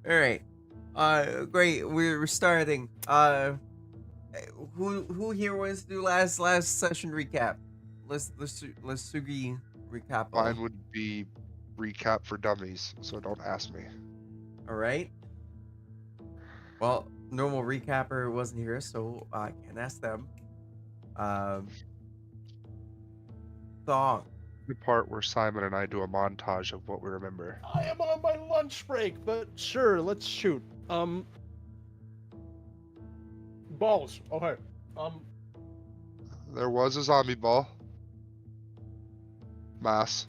All right. Great. We're starting. Who here wants to do last session recap? Let's Sugi recap all. Mine would be recap for dummies, so don't ask me. All right. Well, normal recapper wasn't here, so I can't ask them. Um, song. The part where Simon and I do a montage of what we remember. I am on my lunch break, but sure, let's shoot. Balls. Okay. There was a zombie ball. Mass.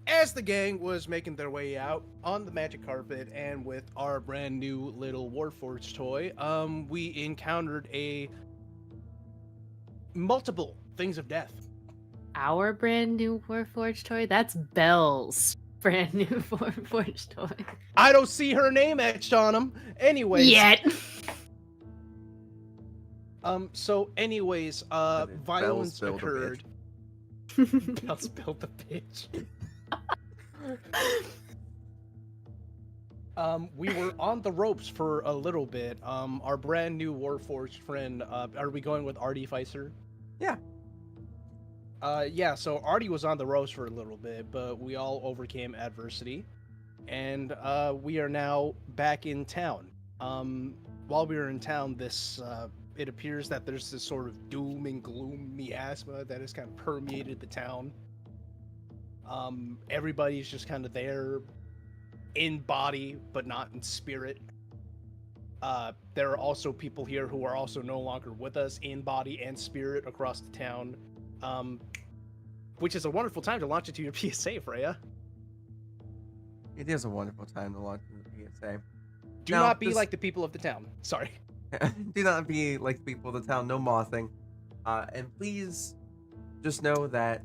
As the gang was making their way out on the magic carpet and with our brand new little Warforged toy, we encountered a multiple things of death. Our brand new Warforged toy? That's Belle's brand new Warforged toy. I don't see her name etched on them. Anyways. Yet. Violence Belle's build a occurred. Bell's built the bitch. We were on the ropes for a little bit. Our brand new Warforged friend, are we going with Artie Feiser? Yeah. So Artie was on the ropes for a little bit, but we all overcame adversity. And we are now back in town. While we were in town, it appears that there's this sort of doom and gloom miasma that has kind of permeated the town. Everybody's just kind of there in body, but not in spirit. There are also people here who are also no longer with us in body and spirit across the town. Which is a wonderful time to launch into your PSA, Freya. It is a wonderful time to launch the PSA. Do Now, not be this- like the people of the town. Sorry. Do not be like the people of the town. No mothing. And please just know that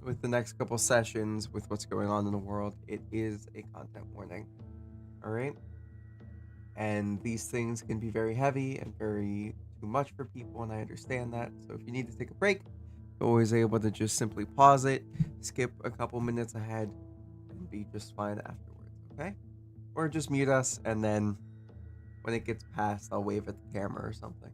with the next couple sessions, with what's going on in the world, it is a content warning. All right. And these things can be very heavy and very too much for people, and I understand that. So if you need to take a break, you're always able to just simply pause it, skip a couple minutes ahead, and be just fine afterwards. Okay. Or just mute us, and then when it gets past, I'll wave at the camera or something.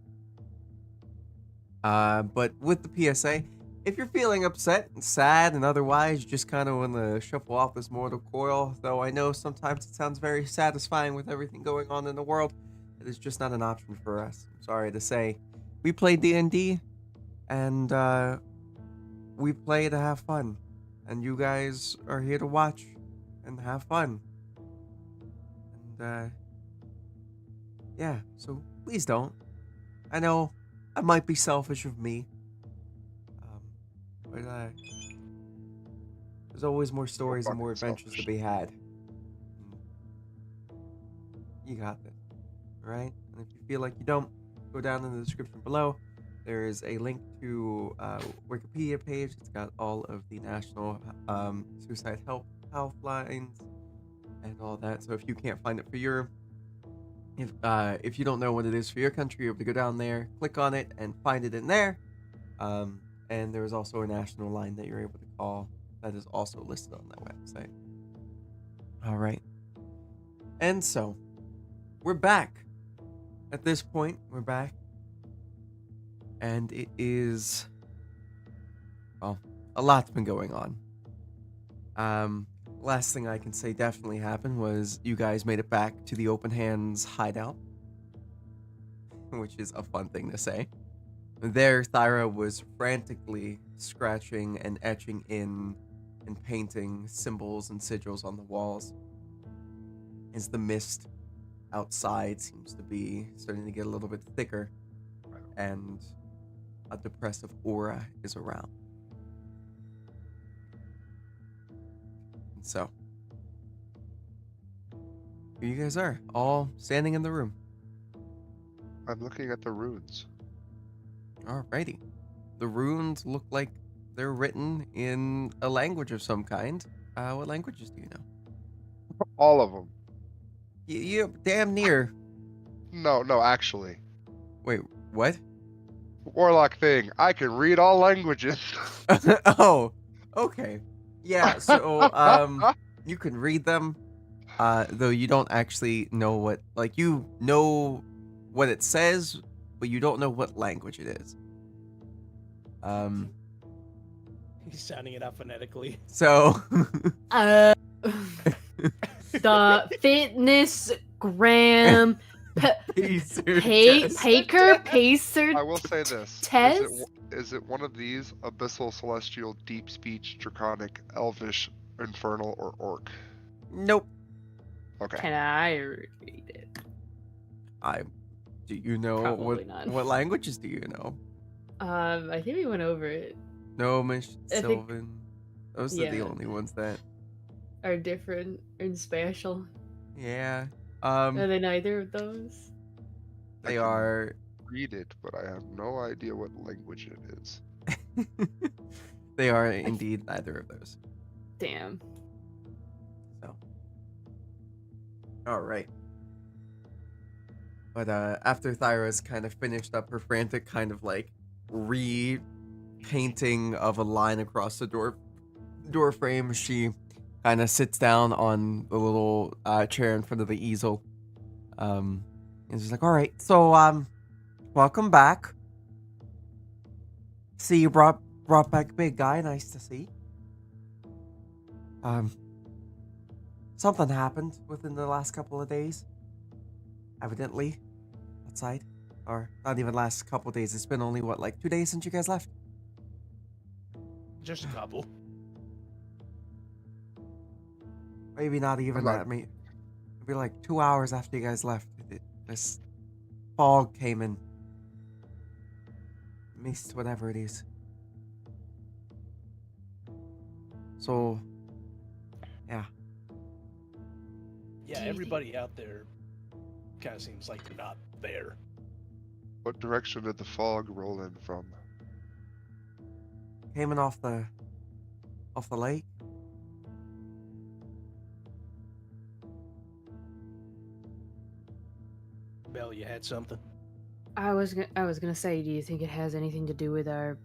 But with the PSA, if you're feeling upset and sad and otherwise, you just kind of want to shuffle off this mortal coil, though I know sometimes it sounds very satisfying with everything going on in the world, it is just not an option for us. I'm sorry to say. We play D&D, and we play to have fun. And you guys are here to watch and have fun. And, yeah, so please don't. I know I might be selfish of me. But there's always more stories and more adventures to be had. You got this, alright? And if you feel like you don't, go down in the description below. There is a link to Wikipedia page. It's got all of the national suicide helplines and all that. So if you can't find it for your if you don't know what it is for your country, you have to go down there, click on it, and find it in there. And there is also a national line that you're able to call that is also listed on that website. All right. And so, we're back. At this point, we're back. And it is, well, a lot's been going on. Last thing I can say definitely happened was you guys made it back to the Open Hands hideout, which is a fun thing to say. There, Thyra was frantically scratching and etching in and painting symbols and sigils on the walls, as the mist outside seems to be starting to get a little bit thicker, and a depressive aura is around. So, here you guys are, all standing in the room. I'm looking at the runes. Alrighty. The runes look like they're written in a language of some kind. What languages do you know? All of them. You're damn near. No, actually. Wait, what? Warlock thing. I can read all languages. Oh, okay. Yeah, so, you can read them, though you don't actually know what, like, you know what it says, but you don't know what language it is. He's sounding it out phonetically. So The fitness gram pacer. I will say this: Tez? is it one of these abyssal, celestial, deep speech, draconic, elvish, infernal, or orc? nope. Okay. Can I read it? Do you know Probably not. what languages do you know? I think we went over it. Gnomish, I think- Sylvan. Those are the yeah. only ones that. Are different and special. Yeah. Are they neither of those? They I can are. read it, but I have no idea what language it is. They are indeed neither of those. Damn. So. All right. But after Thyra's kind of finished up her frantic kind of like repainting of a line across the door frame, she kind of sits down on the little chair in front of the easel. And she's like, "All right, so welcome back. See, you brought back a big guy. Nice to see. Something happened within the last couple of days. Evidently, outside, or not even last couple of days. It's been only what, like 2 days since you guys left. Just a couple. Maybe not even not- that. Maybe like 2 hours after you guys left. This fog came in. Mist, whatever it is. So, yeah. Yeah, Do you everybody out there kind of seems like they're not there. What direction did the fog roll in from? Came in off the lake. Bell, you had something? I was gonna say, do you think it has anything to do with our,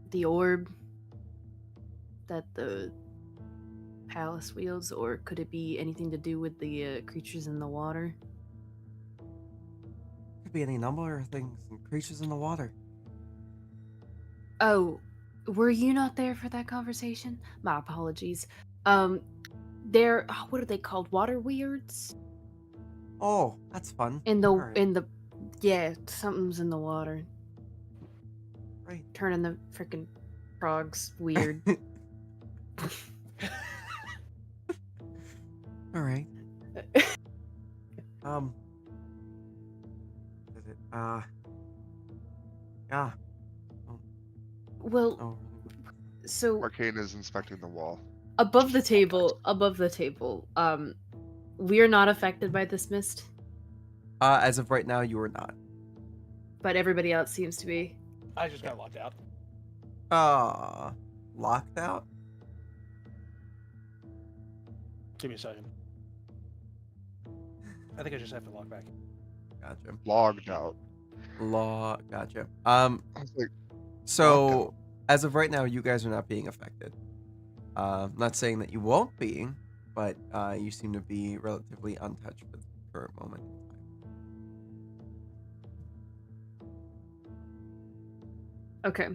the orb that the palace wields, or could it be anything to do with the creatures in the water? Could be any number of things and creatures in the water. Oh, were you not there for that conversation? My apologies. They're what are they called? Water weirds? Oh, that's fun. In the Alright, yeah, something's in the water, right. turning the freaking frogs weird. All right. Is it, yeah. Well, Oh, so Arcane is inspecting the wall. above the table, we're not affected by this mist, as of right now, you are not. but everybody else seems to be. I just got locked out. Locked out? Give me a second. I think I just have to log back. Gotcha. Logged out. Gotcha. I was like, So as of right now, you guys are not being affected. Not saying that you won't be, but you seem to be relatively untouched for the current moment. Okay.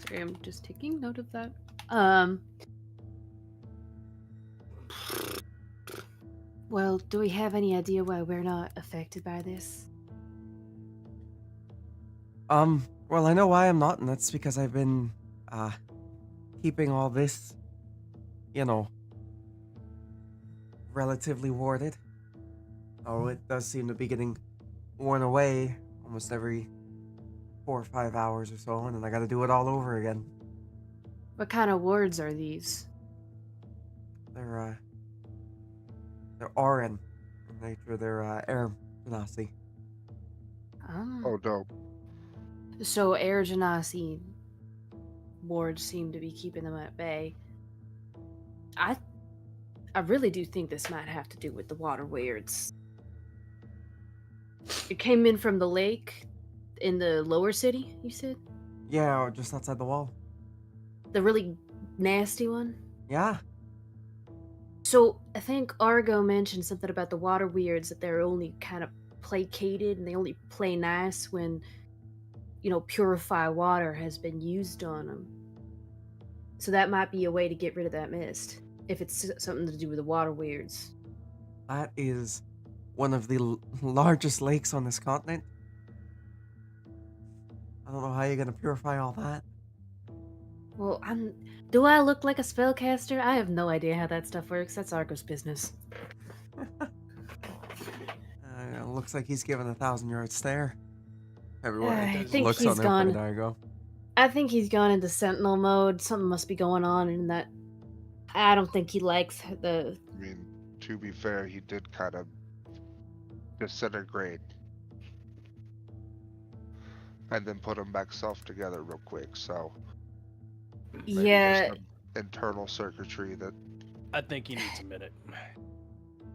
Sorry, I'm just taking note of that. Well, do we have any idea why we're not affected by this? Well, I know why I'm not, and that's because I've been keeping all this, relatively warded. Oh, it does seem to be getting worn away almost every 4 or 5 hours or so, and then I gotta do it all over again. What kind of wards are these? They're Auran in nature. They're air genasi. oh, dope. So air genasi wards seem to be keeping them at bay. I really do think this might have to do with the water weirds. It came in from the lake in the lower city, you said? Yeah, just outside the wall. The really nasty one? Yeah. So I think Argo mentioned something about the water weirds, that they're only kind of placated and they only play nice when, purify water has been used on them. So that might be a way to get rid of that mist, if it's something to do with the water weirds. That is one of the largest lakes on this continent. I don't know how you're gonna purify all that. Well, do I look like a spellcaster? I have no idea how that stuff works. That's Argo's business. Looks like he's given 1,000-yard stare. Everyone I think looks he's on their gone. plate. Argo. I think he's gone into sentinel mode. Something must be going on in that. I don't think he likes the. I mean, to be fair, he did kind of disintegrate and then put him back self together real quick. So maybe there's Yeah, some internal circuitry that I think he needs a minute.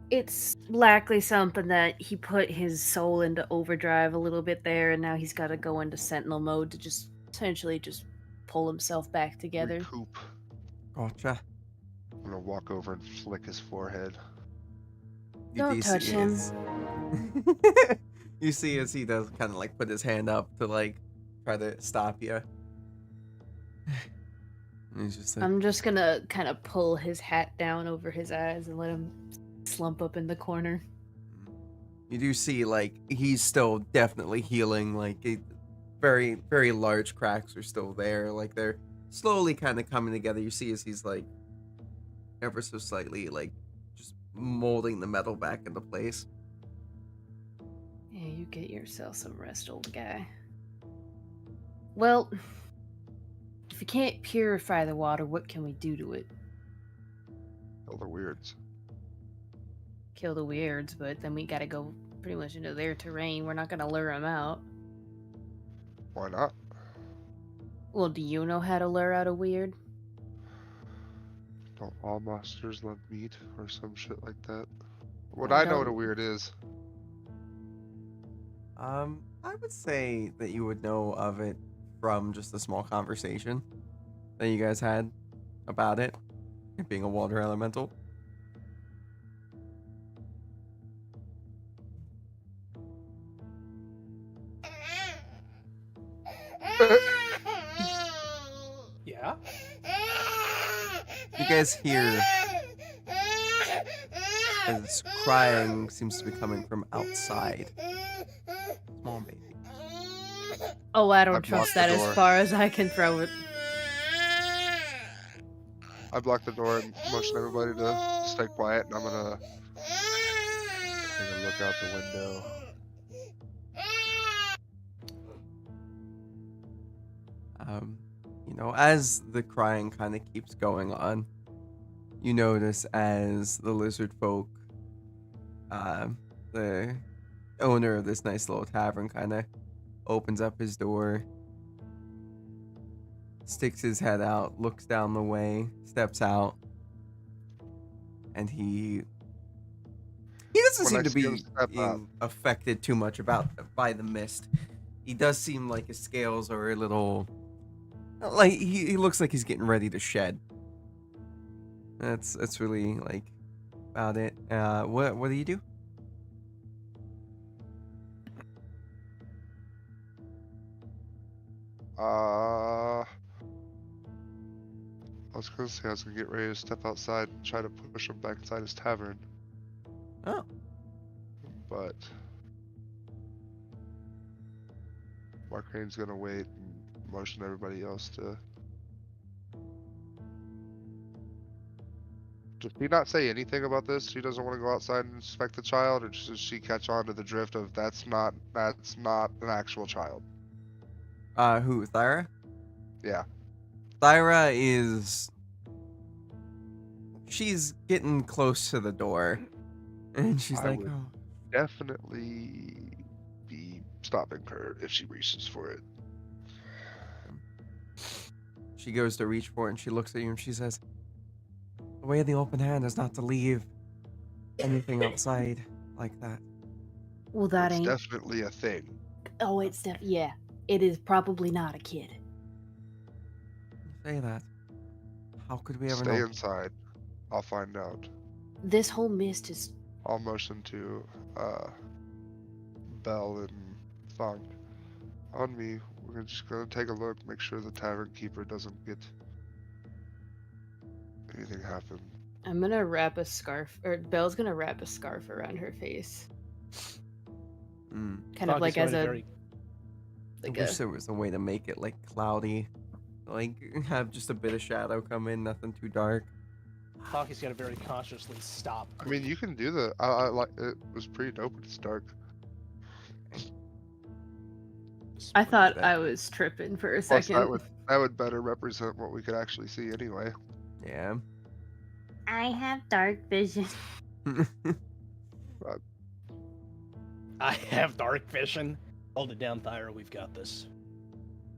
it's likely something that he put his soul into overdrive a little bit there, and now he's got to go into sentinel mode to just essentially just pull himself back together. recoup. Gotcha. I'm gonna walk over and flick his forehead. Don't do touch see him. You see as he does kind of like put his hand up to like try to stop you. And he's just like, I'm just gonna kind of pull his hat down over his eyes and let him slump up in the corner. you do see like he's still definitely healing. Like very, very large cracks are still there. Like they're slowly kind of coming together. You see as he's like ever so slightly like just molding the metal back into place. Yeah, you get yourself some rest, old guy. Well, if you can't purify the water, what can we do to it? All the weirds. Kill the weirds, but then we gotta go pretty much into their terrain. We're not gonna lure them out. Why not? Well, do you know how to lure out a weird? Don't all monsters love meat or some shit like that? Would I I know what a don't- weird is? I would say that you would know of it from just a small conversation that you guys had about it being a water elemental. Yeah? You guys hear as crying seems to be coming from outside. Small baby. Oh, I don't I've trust locked the that as door. far as I can throw it. I block the door and motion everybody to stay quiet, and I'm gonna take a look out the window. As the crying kind of keeps going on, you notice as the lizard folk, the owner of this nice little tavern kind of opens up his door, sticks his head out, looks down the way, steps out, and he doesn't When I seem to see him be step out. being affected too much by the mist. He does seem like his scales are a little like he looks like he's getting ready to shed. That's really like about it. What do you do? I was gonna say I was gonna get ready to step outside and try to push him back inside his tavern, Oh, but Mark Crane's gonna wait and motion everybody else to. Does he not say anything about this? She doesn't want to go outside and inspect the child, or does she catch on to the drift of that's not an actual child? who? Thyra? Yeah. Thyra she's getting close to the door, and she's I like, would- oh. Definitely be stopping her if she reaches for it. She goes to reach for it, and she looks at you, and she says, "The way of the open hand is not to leave anything outside like that." Well, that It's ain't. definitely a thing. Oh, it's yeah. It is probably not a kid. You say that. How could we ever Stay know? inside. I'll find out. This whole mist is. I'll motion to Bell and Thong. On me. We're just gonna take a look, make sure the tavern keeper doesn't get anything happen. I'm gonna wrap a scarf, or Belle's gonna wrap a scarf around her face, Mm. kind Thog of like is as going a to very- I like wish a. there was a way to make it like cloudy, like have just a bit of shadow come in, nothing too dark. Thog is going to very consciously stop. I mean, you can do the. I like it. Was pretty dope when it's dark. I thought that. I was tripping for a Plus, second. that would better represent what we could actually see anyway. Yeah. I have dark vision. I have dark vision. Hold it down, Thyra. We've got this.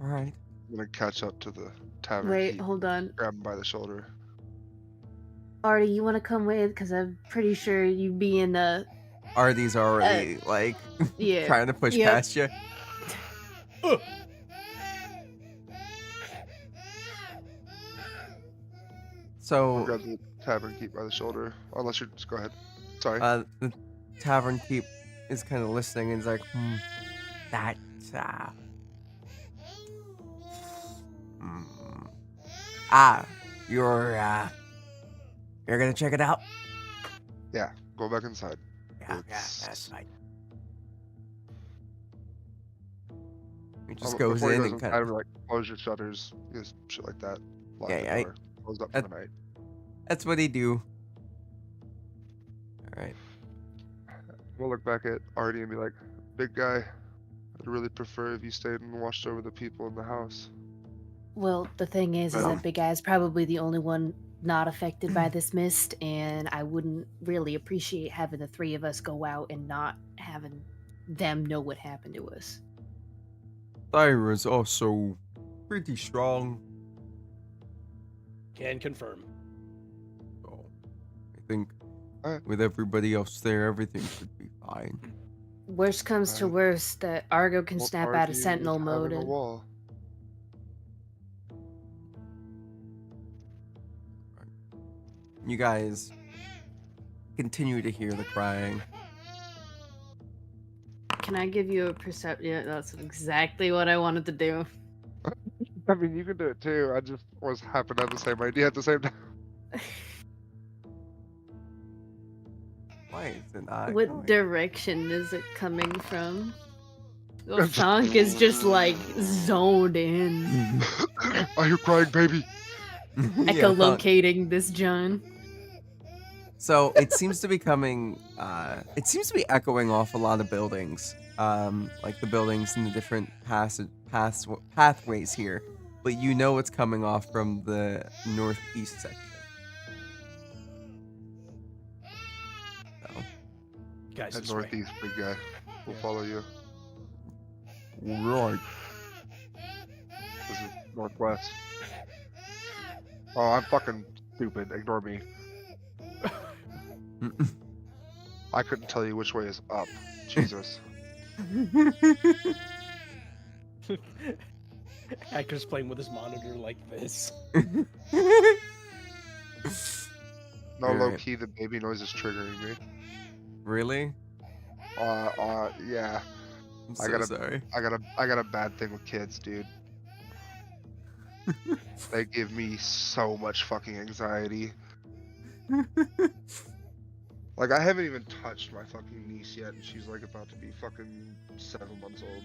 All right. I'm gonna catch up to the tavern. Wait, keep, hold on. Grab him by the shoulder. Artie, you want to come with? Because I'm pretty sure you'd be in the. Artie's already like Yeah. trying to push Yep. past you. So Grab the tavern keep by the shoulder. Unless you just go ahead. Sorry. the tavern keep is kind of listening and is like, that hmm. You're gonna check it out. Yeah. Go back inside. Yeah, It's- that's fine. He just Before goes he in goes and inside, kind of. we're like close your shutters, just shit like that. Lock Yeah, the yeah, door. Closed up for the night. That's what he do. All right. We'll look back at Artie and be like, "Big guy, I'd really prefer if you stayed and watched over the people in the house." Well, the thing is Well. that Big Guy's probably the only one not affected by this mist, and I wouldn't really appreciate having the three of us go out and not having them know what happened to us. Thyra's also pretty strong. Can confirm. So I think Alright. with everybody else there, everything should be fine. Worst comes to Alright. worst, that Argo can Won't snap out argue of with Sentinel having mode. a And wall. You guys continue to hear the crying. can I give you a perception? Yeah, that's exactly what I wanted to do. I mean, you can do it too. I just was happened to have the same idea at the same time. Why is it not? What going? direction is it coming from? The Thunk is just like zoned in, Are you crying, baby? Yeah, echolocating this John. So it seems to be coming. It seems to be echoing off a lot of buildings, like the buildings in the different pathways here. But you know it's coming off from the northeast section. So, Guys, Head this way. northeast, big guy. We'll Yeah. follow you. right. This is northwest. Oh, I'm fucking stupid. Ignore me. I couldn't tell you which way is up. Jesus. Hector's playing with his monitor like this. No, Alright. low key, the baby noise is triggering me. Really? Yeah. I'm I so gotta- sorry. I got a bad thing with kids, dude. They give me so much fucking anxiety. Like, I haven't even touched my fucking niece yet, and she's like about to be fucking 7 months old.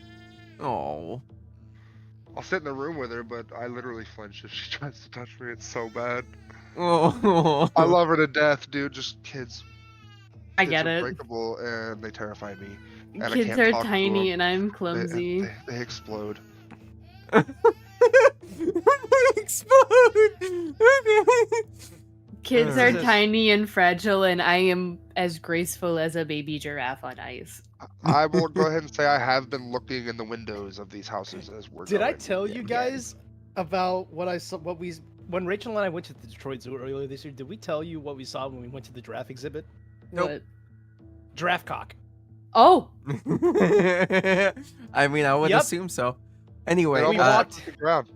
Oh. I'll sit in the room with her, but I literally flinch if she tries to touch me. It's so bad. Oh. I love her to death, dude. Just kids. I Kids get are it. breakable, and they terrify me. And I Kids can't are talk to tiny them. and I'm They, clumsy. they explode. Explode. Kids are This is- tiny and fragile, and I am as graceful as a baby giraffe on ice. I will go ahead and say I have been looking in the windows of these houses as we're Did I going. tell you Yeah. guys about what I saw? What we when Rachel and I went to the Detroit Zoo earlier this year? Did we tell you what we saw when we went to the giraffe exhibit? Nope. What? Giraffe cock. Oh, I mean, I would Yep. assume so. It Anyway, almost walked- hit the ground.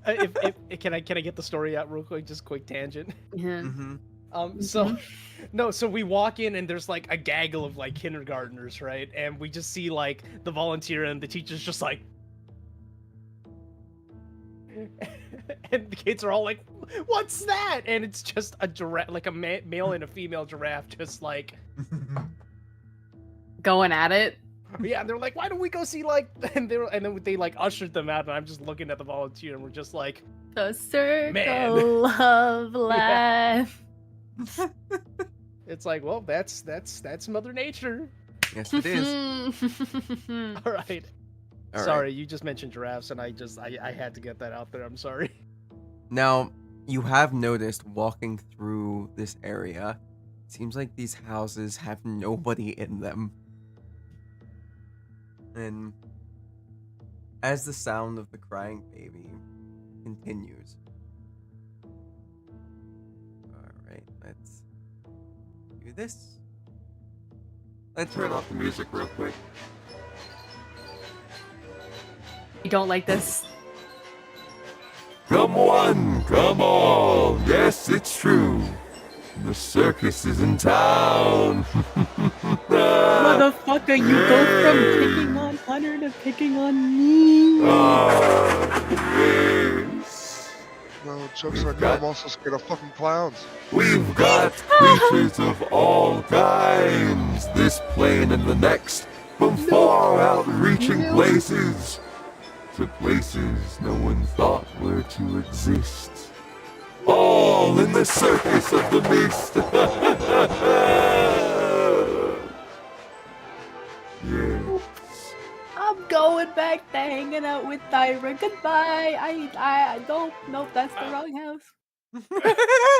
if can I get the story out real quick? Just quick tangent. Yeah. So no, so we walk in and there's like a gaggle of like kindergartners, right? And we just see like the volunteer and the teacher's just like, and the kids are all like, "What's that?" And it's just a giraffe, like a male and a female giraffe, just like, Going at it. yeah. And they're like, "Why don't we go see like?" And they like ushered them out, and I'm just looking at the volunteer, and we're just like, The circle Man. of life. it's like, well, that's Mother Nature. Yes, it is. All right. All Sorry, right. you just mentioned giraffes, and I had to get that out there. I'm sorry. Now, you have noticed walking through this area, it seems like these houses have nobody in them. And as the sound of the crying baby continues. Alright, let's do this. Let's turn off the music real quick. You don't like this? Come one, come all, yes, it's true. The circus is in town. Motherfucker, you go from picking on Hunter to picking on me. Yes. No, jokes like that. I'm also scared of fucking clowns. We've got creatures of all kinds, this plane and the next, from far out-reaching places to places no one thought were to exist. All in the circus of the beast. Yes. I'm going back to hanging out with Thyra. Goodbye. I don't. Nope, that's the wrong house.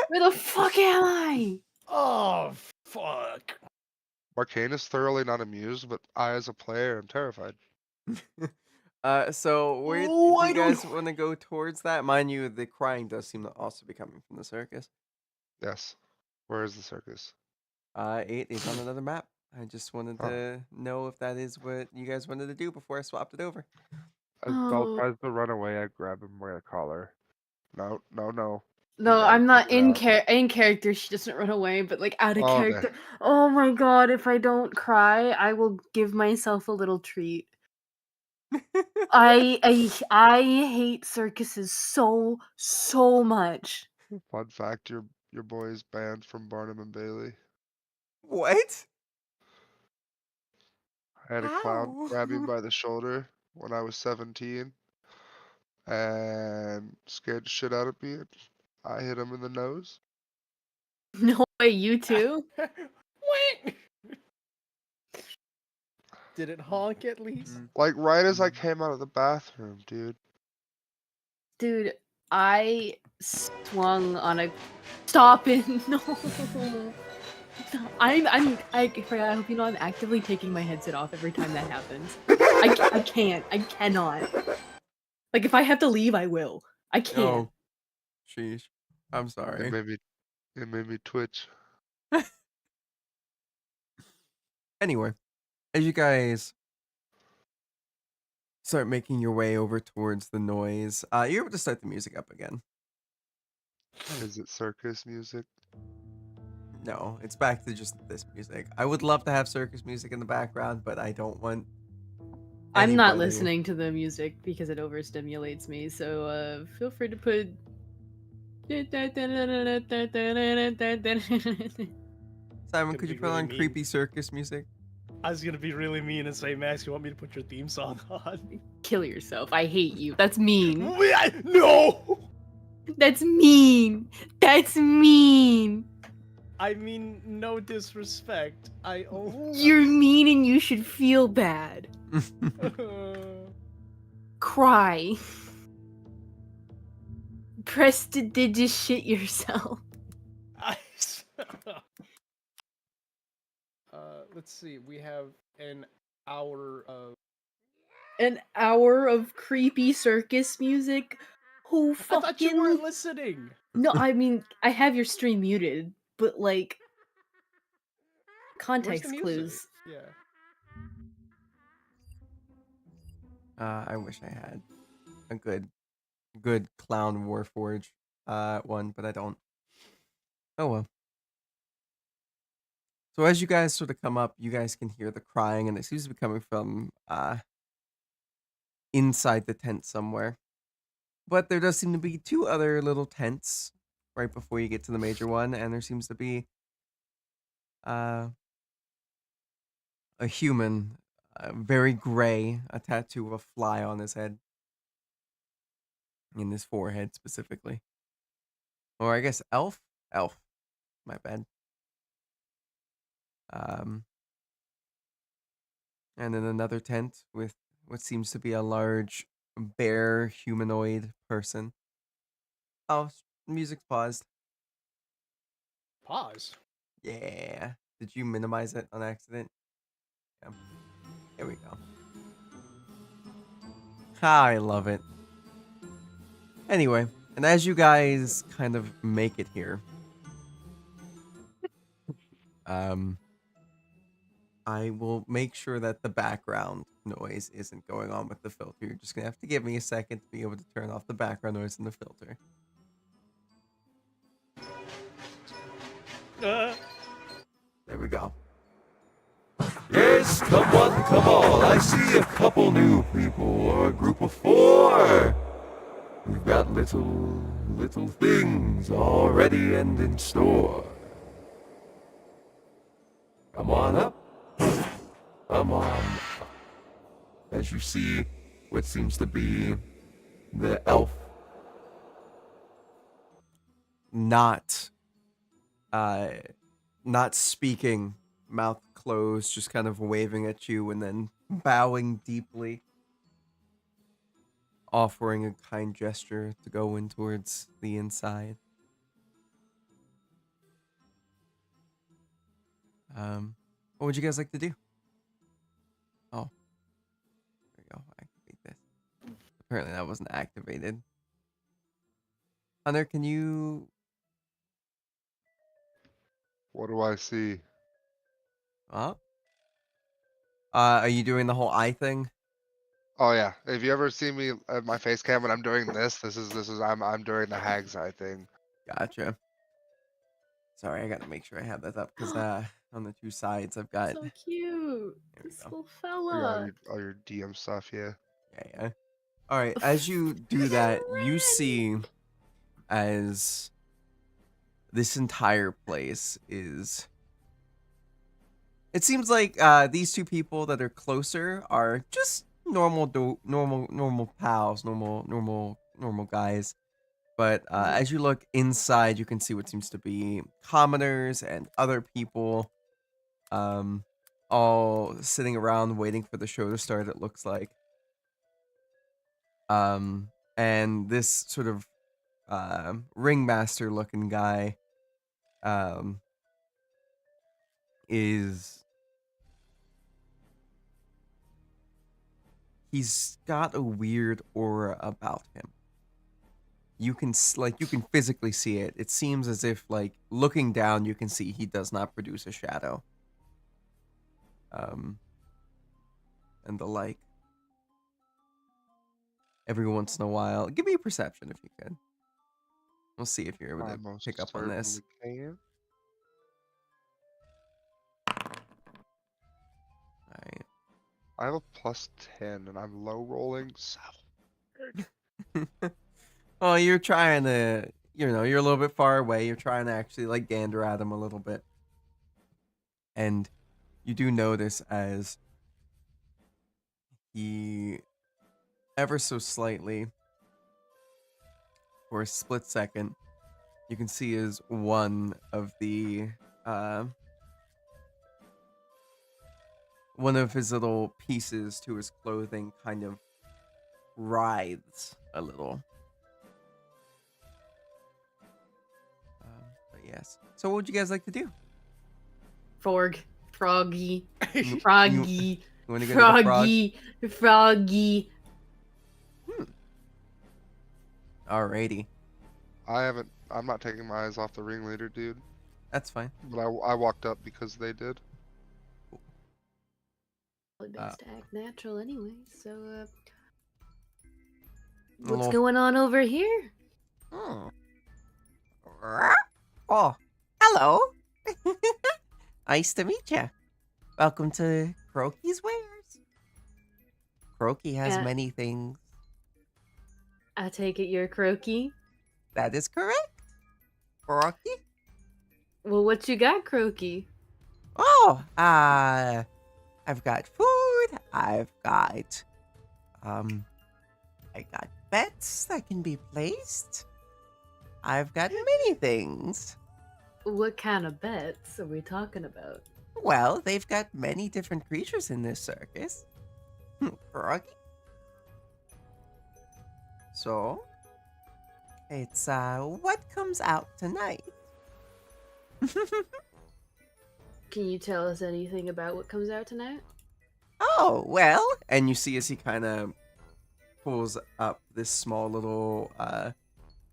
Where the fuck am I? Oh fuck. Arcane is thoroughly not amused, but I, as a player, am terrified. So where do I you don't guys want to go towards that? Mind you, the crying does seem to also be coming from the circus. Yes. Where is the circus? It is on another map. I just wanted to know if that is what you guys wanted to do before I swapped it over. As Belle tries to run away, I grab him by the collar. No, no, no. No, You I'm not gotta in figure it in character. She doesn't run away, but like out of Oh, okay. character. Oh my god! If I don't cry, I will give myself a little treat. I hate circuses so much. Fun fact: your boy is banned from Barnum and Bailey. What? I had a clown How? grab me by the shoulder when I was 17 and scared the shit out of me. And I hit him in the nose. No way, you too. What? Did it honk at least? Like right as I came out of the bathroom, dude. Dude, I swung on a. Stop it! No. I hope you know I'm actively taking my headset off every time that happens. I can't. I cannot. Like if I have to leave, I will. I can't. Oh, sheesh. I'm sorry. It made me twitch. Anyway, as you guys start making your way over towards the noise, you're able to start the music up again. Is it circus music? No, it's back to just this music. I would love to have circus music in the background, but I don't want. I'm not anybody- listening to the music because it overstimulates me. So feel free to put. Simon, Could could you be put really on mean. creepy circus music? I was gonna be really mean and say, Max, you want me to put your theme song on? Kill yourself. I hate you. That's mean. No! That's mean. That's mean. I mean, no disrespect. I You're mean and you should feel bad. Cry. Press to just shit yourself. Let's see. We have an hour of. An hour of creepy circus music? Who I fucking... thought you weren't listening. No, I mean, I have your stream muted, but like... Where's Context the music? clues. Yeah. I wish I had a good good clown warforge one, but I don't. Oh well. So as you guys sort of come up, you guys can hear the crying, and it seems to be coming from inside the tent somewhere. But there does seem to be two other little tents right before you get to the major one, and there seems to be uh, a human, very gray, a tattoo of a fly on his head, in his forehead specifically. Or I guess elf? Elf. My bad. Um, and then another tent with what seems to be a large bear humanoid person. Oh, music's paused. Pause. Yeah. Did you minimize it on accident? Yeah. Here we go. I love it. Anyway, and as you guys kind of make it here, I will make sure that the background noise isn't going on with the filter. You're just gonna have to give me a second to be able to turn off the background noise in the filter. There we go. Yes, come one, come all. I see a couple new people, or a group of 4. We've got little things all ready and in store. Come on up. Come on up. As you see what seems to be the elf. Not speaking, mouth closed, just kind of waving at you and then bowing deeply, offering a kind gesture to go in towards the inside. What would you guys like to do? Oh, there we go. Activate this. Apparently that wasn't activated. Hunter, can you... What do I see? Oh? Are you doing the whole eye thing? Oh yeah. If you ever see me at my face cam when I'm doing this is I'm doing the hag's eye thing. Gotcha. Sorry, I gotta make sure I have that up because on the two sides I've got. So cute. There we This go. little Yeah, fella. all your DM stuff, yeah. Yeah. All right. As you do that, you see as this entire place is. It seems like these two people that are closer are just normal pals, normal guys. But as you look inside, you can see what seems to be commoners and other people, all sitting around waiting for the show to start. It looks like, and this sort of ringmaster looking guy, is he's got a weird aura about him. You can physically see it. It seems as if looking down, you can see he does not produce a shadow. And the like. Every once in a while, give me a perception if you could. We'll see if you're able I to most pick up on this. certainly can. All right. I have a +10 and I'm low rolling, so Well, you're trying to, you're a little bit far away. You're trying to actually gander at him a little bit. And you do notice as he ever so slightly, for a split second, you can see as one of the, one of his little pieces to his clothing kind of writhes a little. But yes. So what would you guys like to do? Froggy. You Froggy. want to go to the frog? Froggy. Alrighty. I'm not taking my eyes off the ringleader, dude. That's fine. But I walked up because they did. Probably best to act natural anyway, so A What's little- going on over here? Hmm. Oh, hello. Nice to meet you. Welcome to Croaky's Wares. Croaky has Yeah. many things. I take it you're Croaky. That is correct. Croaky? Well, what you got, Croaky? Oh, I've got food. I got bets that can be placed. I've got many things. What kind of bets are we talking about? Well, they've got many different creatures in this circus. Froggy. So, it's what comes out tonight? Can you tell us anything about what comes out tonight? Oh, well, and you see as he kind of pulls up this small little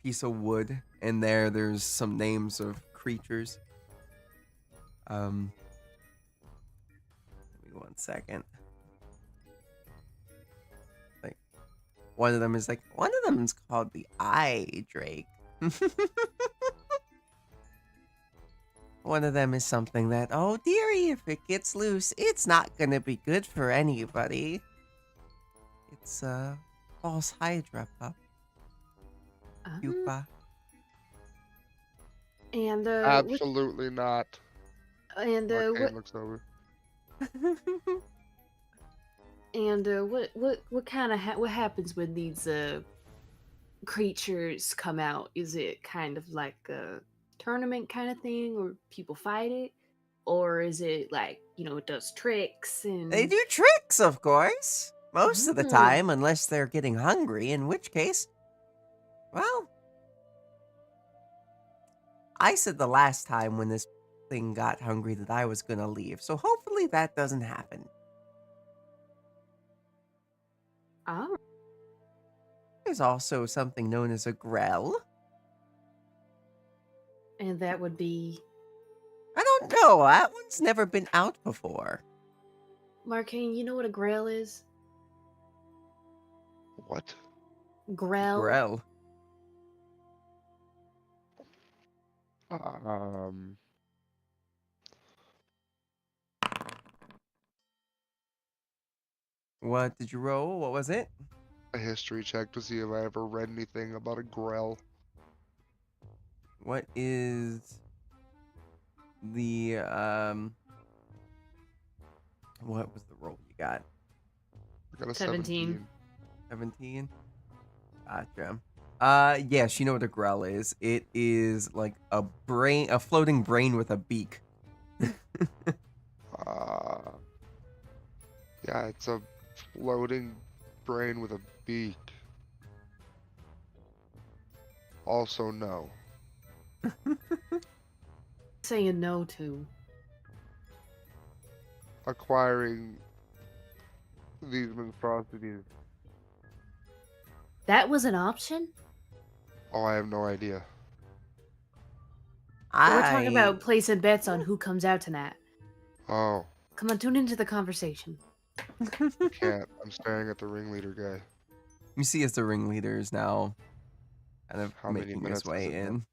piece of wood, and there's some names of creatures. Give me 1 second. Like, one of them is called the Eye Drake. One of them is something that, oh dearie, if it gets loose, it's not gonna be good for anybody. It's a false Hydra pup. Pupa. And Absolutely not. and Arcane looks over. what kind of what happens when these creatures come out? Is it kind of like a tournament kind of thing, or people fight it, or is it like it does tricks and They do tricks, of course. Most of the Mm. time, unless they're getting hungry, in which case, well, I said the last time when this thing got hungry that I was gonna leave, so hopefully that doesn't happen. Oh, There's also something known as a grell. and that would be I don't know, that one's never been out before. Marcane. You know what a grail is? What? Grell. Grell. What did you roll? What was it? A history check to see if I ever read anything about a grell. What is the what was the roll you got? I got a 17. 17? Gotcha. Yes, you know what a grell is. It is like a floating brain with a beak. Yeah, it's a floating brain with a beak. Also, no. Saying no to. Acquiring these monstrosities. That was an option? Oh, I have no idea. We're talking about placing bets on who comes out tonight. Oh, Come on, tune into the conversation. can't. I'm staring at the ringleader guy. You see as the ringleader is now kind of How many making minutes his way has it been? in.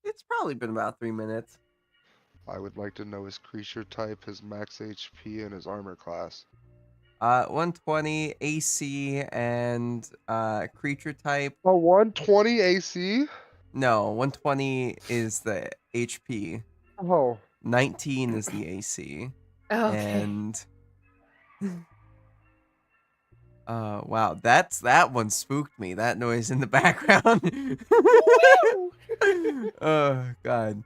It's probably been about 3 minutes. I would like to know his creature type, his max HP, and his armor class. 120 AC and creature type. A 120 AC? No, 120 is the HP. Oh. 19 is the AC. Okay. And wow, that one spooked me. That noise in the background. Oh god.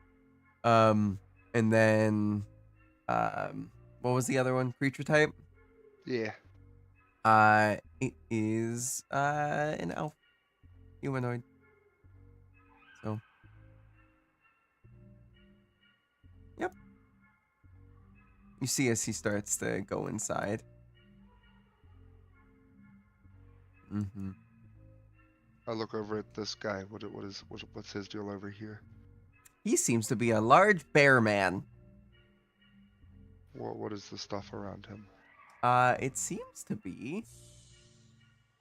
And then what was the other one? Creature type? Yeah. It is an elf humanoid. So yep. You see as he starts to go inside. Mm-hmm. I look over at this guy. What's his deal over here? He seems to be a large bear man. What is the stuff around him? It seems to be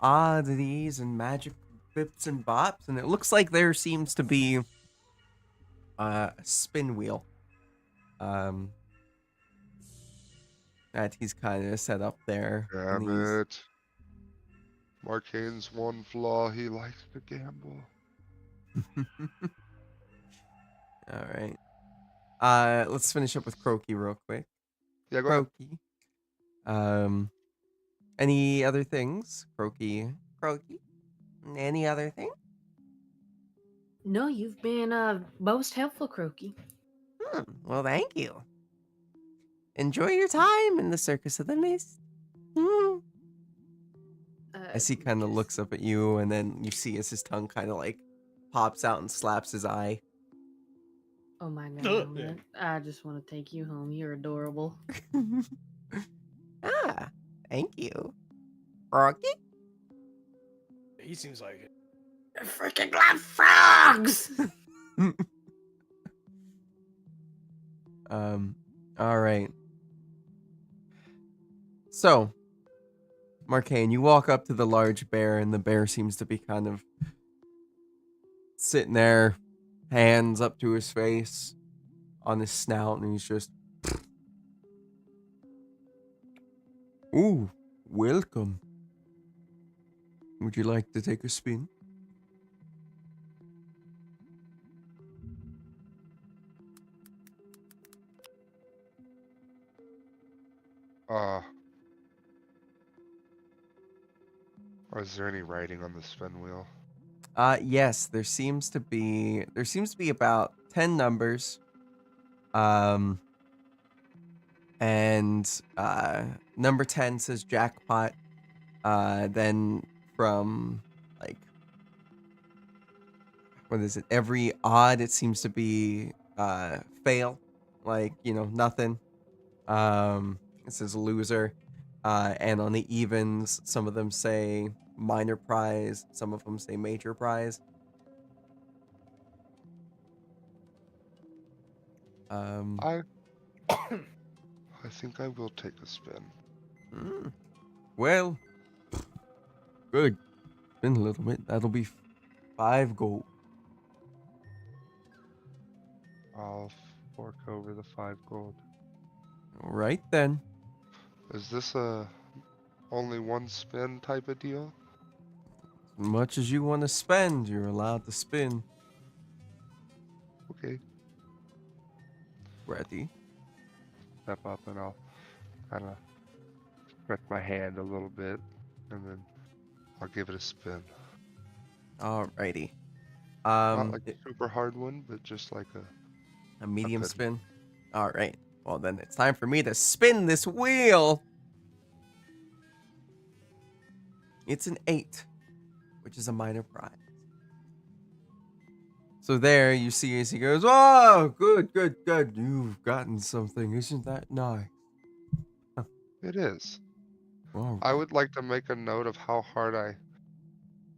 oddities and magic bips and bops, and it looks like there seems to be a spin wheel that he's kind of set up there. and Damn it. Marcane's one flaw, he likes to gamble. All right. Let's finish up with Croaky real quick. Yeah, go ahead. Croaky. Any other things? Croaky. Any other thing? No, you've been most helpful, Croaky. Well, thank you. Enjoy your time in the Circus of the Mist. As he kind of just- looks up at you, and then you see as his tongue kind of like pops out and slaps his eye. Oh my god, man. I just want to take you home. You're adorable. Thank you. Rocky? He seems like it. I freaking love frogs! All right. So, Marcane, you walk up to the large bear, and the bear seems to be kind of sitting there, hands up to his face, on his snout, and he's just... Ooh, welcome. Would you like to take a spin? Is there any writing on the spin wheel? Yes, there seems to be about 10 numbers. And number 10 says jackpot. Then from like, what is it? Every odd, it seems to be fail, like, nothing. It says loser. And on the evens, some of them say minor prize, some of them say major prize. I think I will take a spin. Well, good. Spin a little bit. That'll be 5 gold. I'll fork over the 5 gold. All right then. Is this a only one spin type of deal? As much as you want to spend, you're allowed to spin. Okay. Ready? Step up and I'll kind of stretch my hand a little bit, and then I'll give it a spin. Alrighty. Not like a super hard one, but just like a medium good. spin. All right. Well, then it's time for me to spin this wheel. It's an 8, which is a minor prize. So there you see as he goes, oh, good. You've gotten something. Isn't that nice? It is. All I right. would like to make a note of how hard I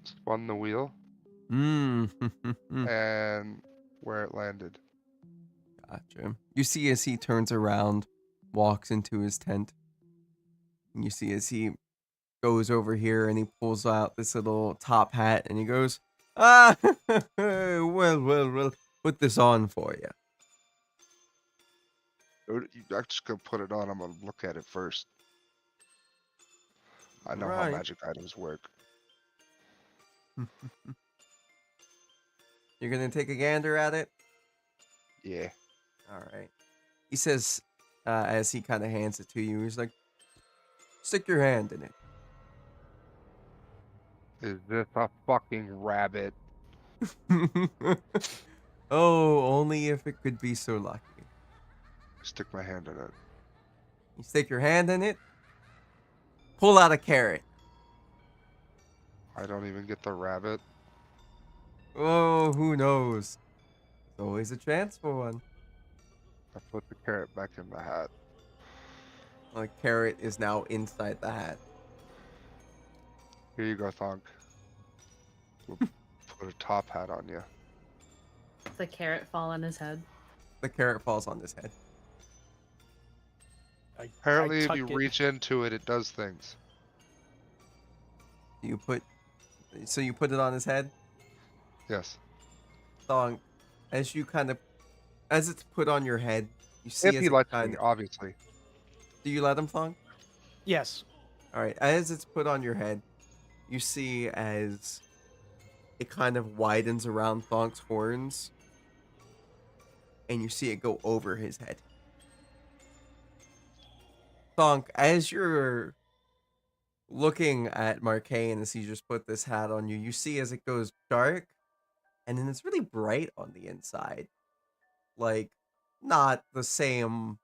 spun the wheel Mm. and where it landed. Gotcha. You see as he turns around, walks into his tent. And you see as he goes over here and he pulls out this little top hat and he goes, well, put this on for you. I'm just gonna put it on. I'm gonna look at it first. I know how Right. magic items work. You're going to take a gander at it? Yeah. All right. He says, as he kind of hands it to you, he's like, stick your hand in it. Is this a fucking rabbit? Oh, only if it could be so lucky. Stick my hand in it. You stick your hand in it, pull out a carrot. I don't even get the rabbit. Oh, who knows? There's always a chance for one. I put the carrot back in the hat. A carrot is now inside the hat. Here you go, Thonk. We'll put a top hat on you. Does the carrot fall on his head? The carrot falls on his head. Apparently, if tuck you it- reach into it, it does things. You put So you put it on his head? Yes. Thong, as it's put on your head, you see If as he it lets kind me, of... obviously. Do you let him, Thong? Yes. All right. As it's put on your head, you see as it kind of widens around Thonk's horns, and you see it go over his head. Thonk, as you're looking at Marcaine as he just put this hat on you, you see as it goes dark, and then it's really bright on the inside. Like, not the same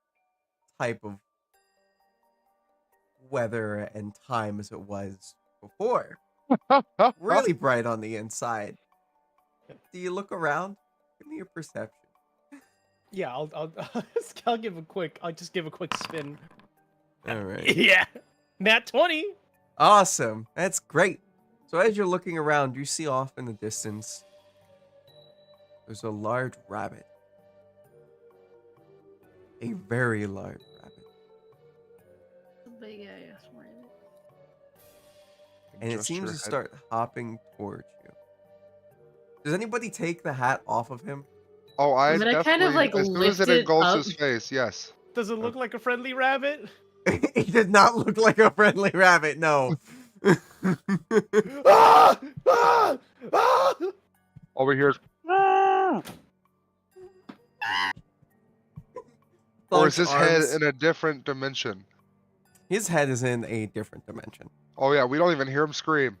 type of weather and time as it was before. Really bright on the inside. Do you look around? Give me a perception. Yeah, I'll just give a quick spin. All right. Yeah. Nat 20. Awesome. That's great. So as you're looking around, you see off in the distance, there's a large rabbit. A very large rabbit. Big ass rabbit. And it Adjust seems your to head. start hopping towards you. Does anybody take the hat off of him? Oh, I I'm gonna definitely. kind of, like, as soon as it lift it engulfs up. his face, yes. Does it look like a friendly rabbit? He did not look like a friendly rabbit, no. Ah! Ah! Ah! Over here is. Or is Thonk's his head arms- in a different dimension? His head is in a different dimension. Oh yeah, we don't even hear him scream.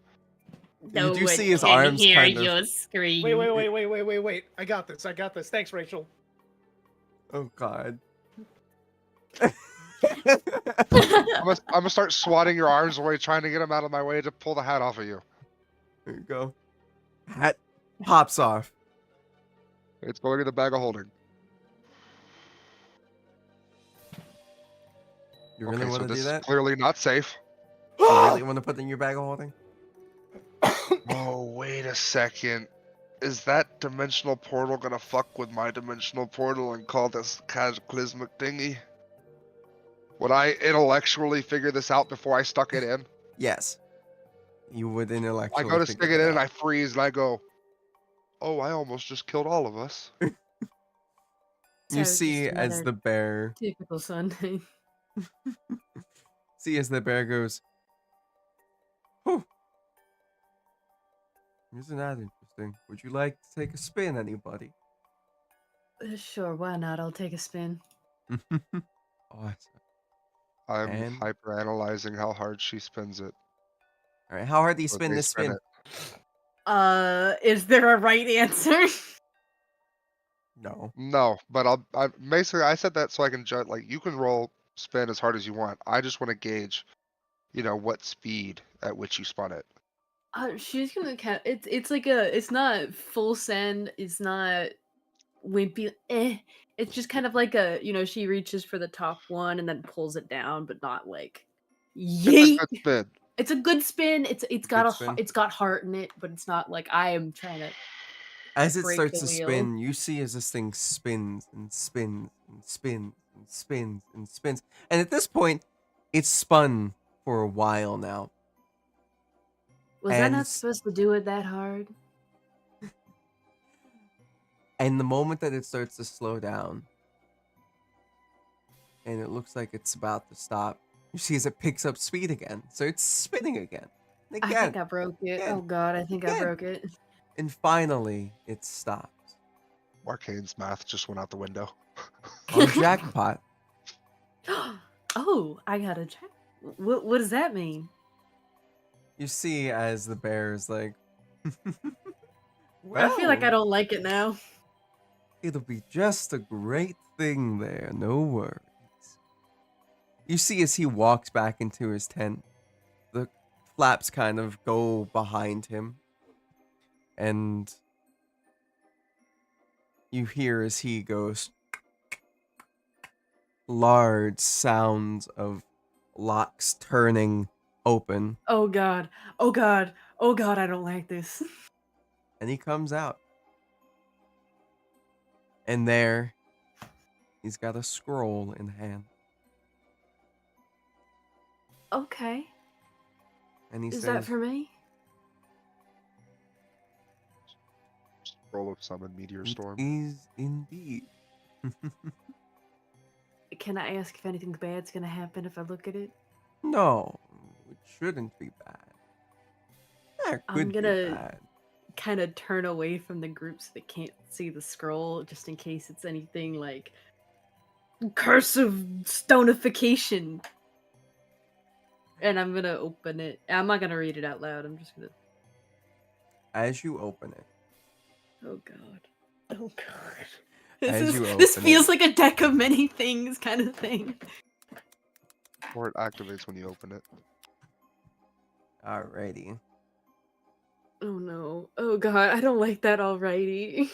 You do one see his can arms hear kind of- your scream. Wait. I got this. Thanks, Rachel. Oh god. I'm gonna start swatting your arms away, trying to get him out of my way to pull the hat off of you. There you go. Hat pops off. It's going in the bag of holding. You really Okay, want so to do this is that? clearly not safe. You really want to put in your bag of holding? Oh, wait a second. Is that dimensional portal gonna fuck with my dimensional portal and call this cataclysmic thingy? Would I intellectually figure this out before I stuck it in? Yes. You would I intellectually go to figure stick it that in and out. I freeze and I go, oh, I almost just killed all of us. You So see just as another the bear typical Sunday. goes, "Whew. Isn't that interesting? Would you like to take a spin, anybody?" Sure, why not? I'll take a spin. Awesome. I'm And- hyper analyzing how hard she spins it. All right, how hard do you Or spin they this spin? it. Is there a right answer? No. No, but I basically I said that so I can judge. Like you can roll spin as hard as you want. I just want to gauge, what speed at which you spun it. She's gonna count. It's like it's not full send. It's not wimpy. It's just kind of like she reaches for the top one and then pulls it down, but not like It's a yeet. good spin. It's a good spin. It's got Good spin. it's got heart in it, but it's not like I am trying to. As it Break starts the to wheel. spin, you see as this thing spins and spins and spins and spins and spins. And at this point, it's spun for a while now. Was I And not s- supposed to do it that hard? And the moment that it starts to slow down, and it looks like it's about to stop, you see as it picks up speed again. So it's spinning again. And I think again. I broke it. again, Oh god, I think I again. broke it. And finally, it stops. Arcane's math just went out the window. On jackpot. Oh, I got a check. What does that mean? You see as the bear is like, I feel like I "Well, don't like it now. it'll be just a great thing there, no worries." You see as he walks back into his tent, the flaps kind of go behind him, and you hear as he goes, large sounds of locks turning open, Oh god. Oh god. Oh god, I don't like this. and he comes out. And there, he's got a scroll in hand, Okay. and he Is says, that for me? Roll of summon meteor It storm. is indeed. Can I ask if anything bad's gonna happen if I look at it? No, it shouldn't be bad. That I'm could be gonna bad. kind of turn away from the group so they can't see the scroll, just in case it's anything like curse of stonification. And I'm gonna open it. I'm not gonna read it out loud. I'm just gonna. As you open it, Oh god. Oh god. As you This open feels it. like a deck of many things kind of thing. Or it activates when you open it. alrighty. Oh no. Oh god, I don't like that already.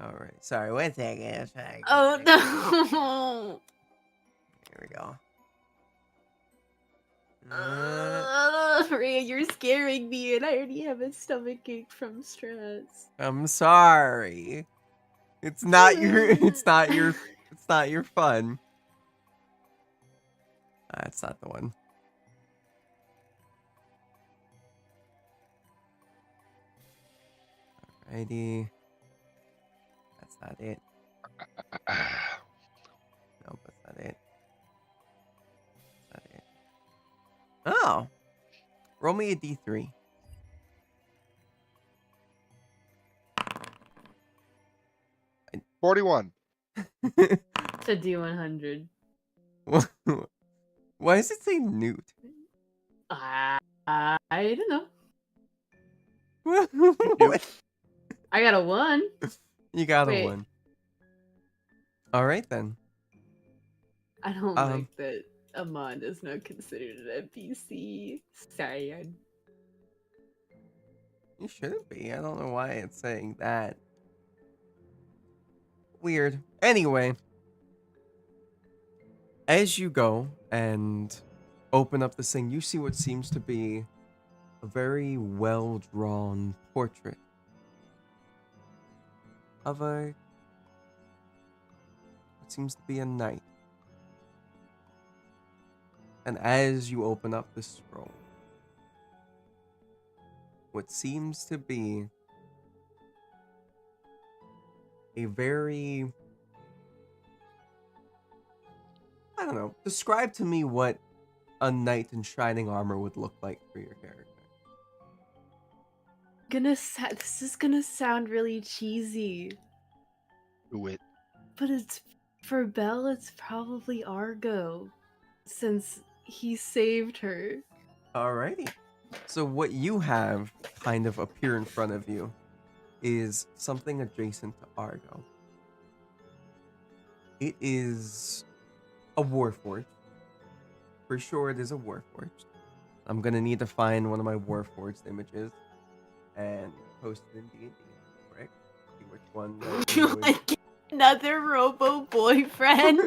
Alright. Sorry, 1 second. Oh no. Here we go. Rhea, you're scaring me, and I already have a stomach ache from stress. I'm sorry. It's not your it's not your fun. That's not the one. Alrighty. That's not it. Nope, that's not it. That's not it. Oh. Roll me a D3. 41. It's a D100. Why does it say newt? I don't know. What? I got a 1. You got Wait. a 1. Alright then. I don't like that Amon is not considered an NPC. Sad. You shouldn't be. I don't know why it's saying that. Weird. Anyway. As you go and open up this thing, you see what seems to be a very well-drawn portrait of what seems to be a knight. And as you open up the scroll, what seems to be a very... I don't know. Describe to me what a knight in shining armor would look like for your character. This is gonna sound really cheesy, Do it. but it's for Belle. It's probably Argo, since he saved her. Alrighty. So what you have kind of appear in front of you is something adjacent to Argo. It is a warforged. For sure it is a warforged. I'm gonna need to find one of my warforged images and post it in D&D, right? See which one that you would... Like another Robo boyfriend.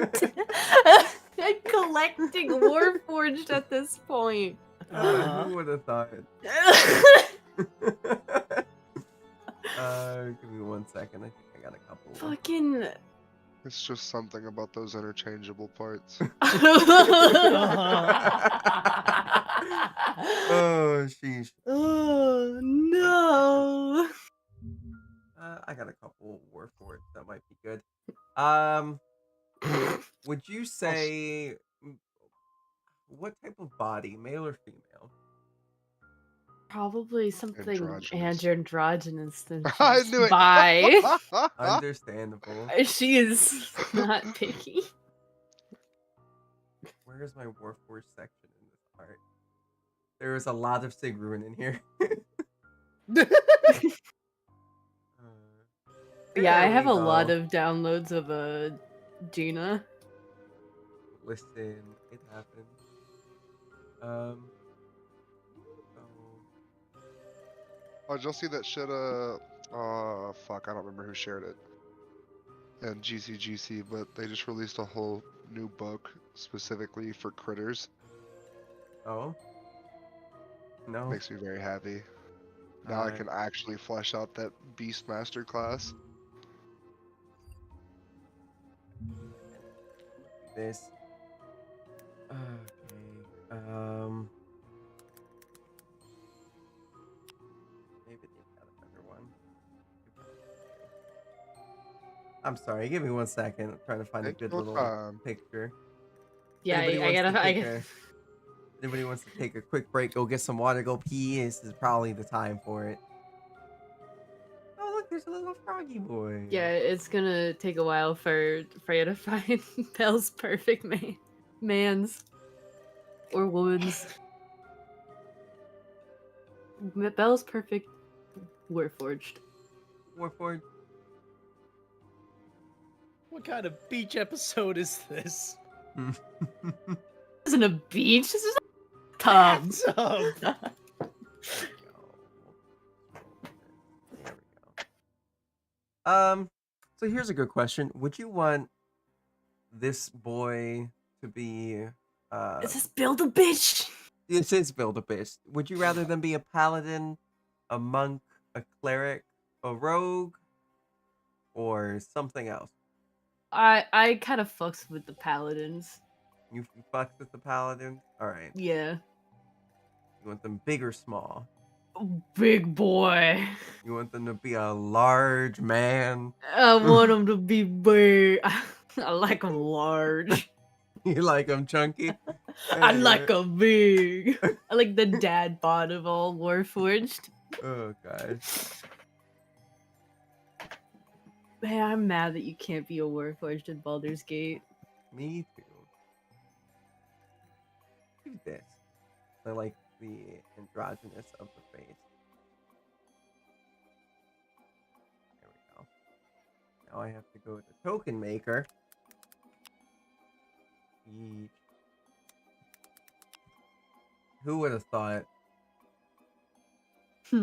I'm collecting Warforged at this point. Who would have thought? Give me 1 second. I think I got a couple. Fucking. It's just something about those interchangeable parts. Oh, sheesh. Oh no. I got a couple warforged that might be good. Would you say what type of body, male or female? Probably something Androgynous. androgynous than I knew it. Bi. Understandable. She is not picky. Where is my warforged section in this art? There is a lot of Sigrun in here. Yeah, I There have we a lot go. of downloads of Gina. Listen, it happened. Oh, Oh, did y'all see that shit? Fuck, I don't remember who shared it. And GCGC, but they just released a whole new book specifically for critters. oh, no. Makes me very happy. Now I can actually flesh out that Beastmaster class. This. Okay. Maybe they got a better one. I'm sorry. Give me 1 second. I'm trying to find a Take good your little time. picture. Yeah, Anybody I wants to gotta. take anybody wants to take a quick break, go get some water, go pee. This is probably the time for it. Oh look, there's a little froggy boy. Yeah, it's gonna take a while for Freya to find Belle's perfect man's or woman's. Belle's perfect Warforged. Warforged. What kind of beach episode is this? This isn't a beach. This is a tub. Tub. There we go. So here's a good question. Would you want this boy to be Is this build a bitch? this is build a bitch. Would you rather them be a paladin, a monk, a cleric, a rogue, or something else? I kind of fucks with the paladins. You fucked with the paladin? Alright. Yeah. You want them big or small? Big boy. You want them to be a large man? I want him to be big. I like him large. You like them chunky? I like him big. I like the dad bod of all Warforged. Oh god. Man, I'm mad that you can't be a Warforged in Baldur's Gate. Me too. Do this. I like the androgynous of the face. There we go. Now I have to go to token maker. Yeet. Who would have thought? This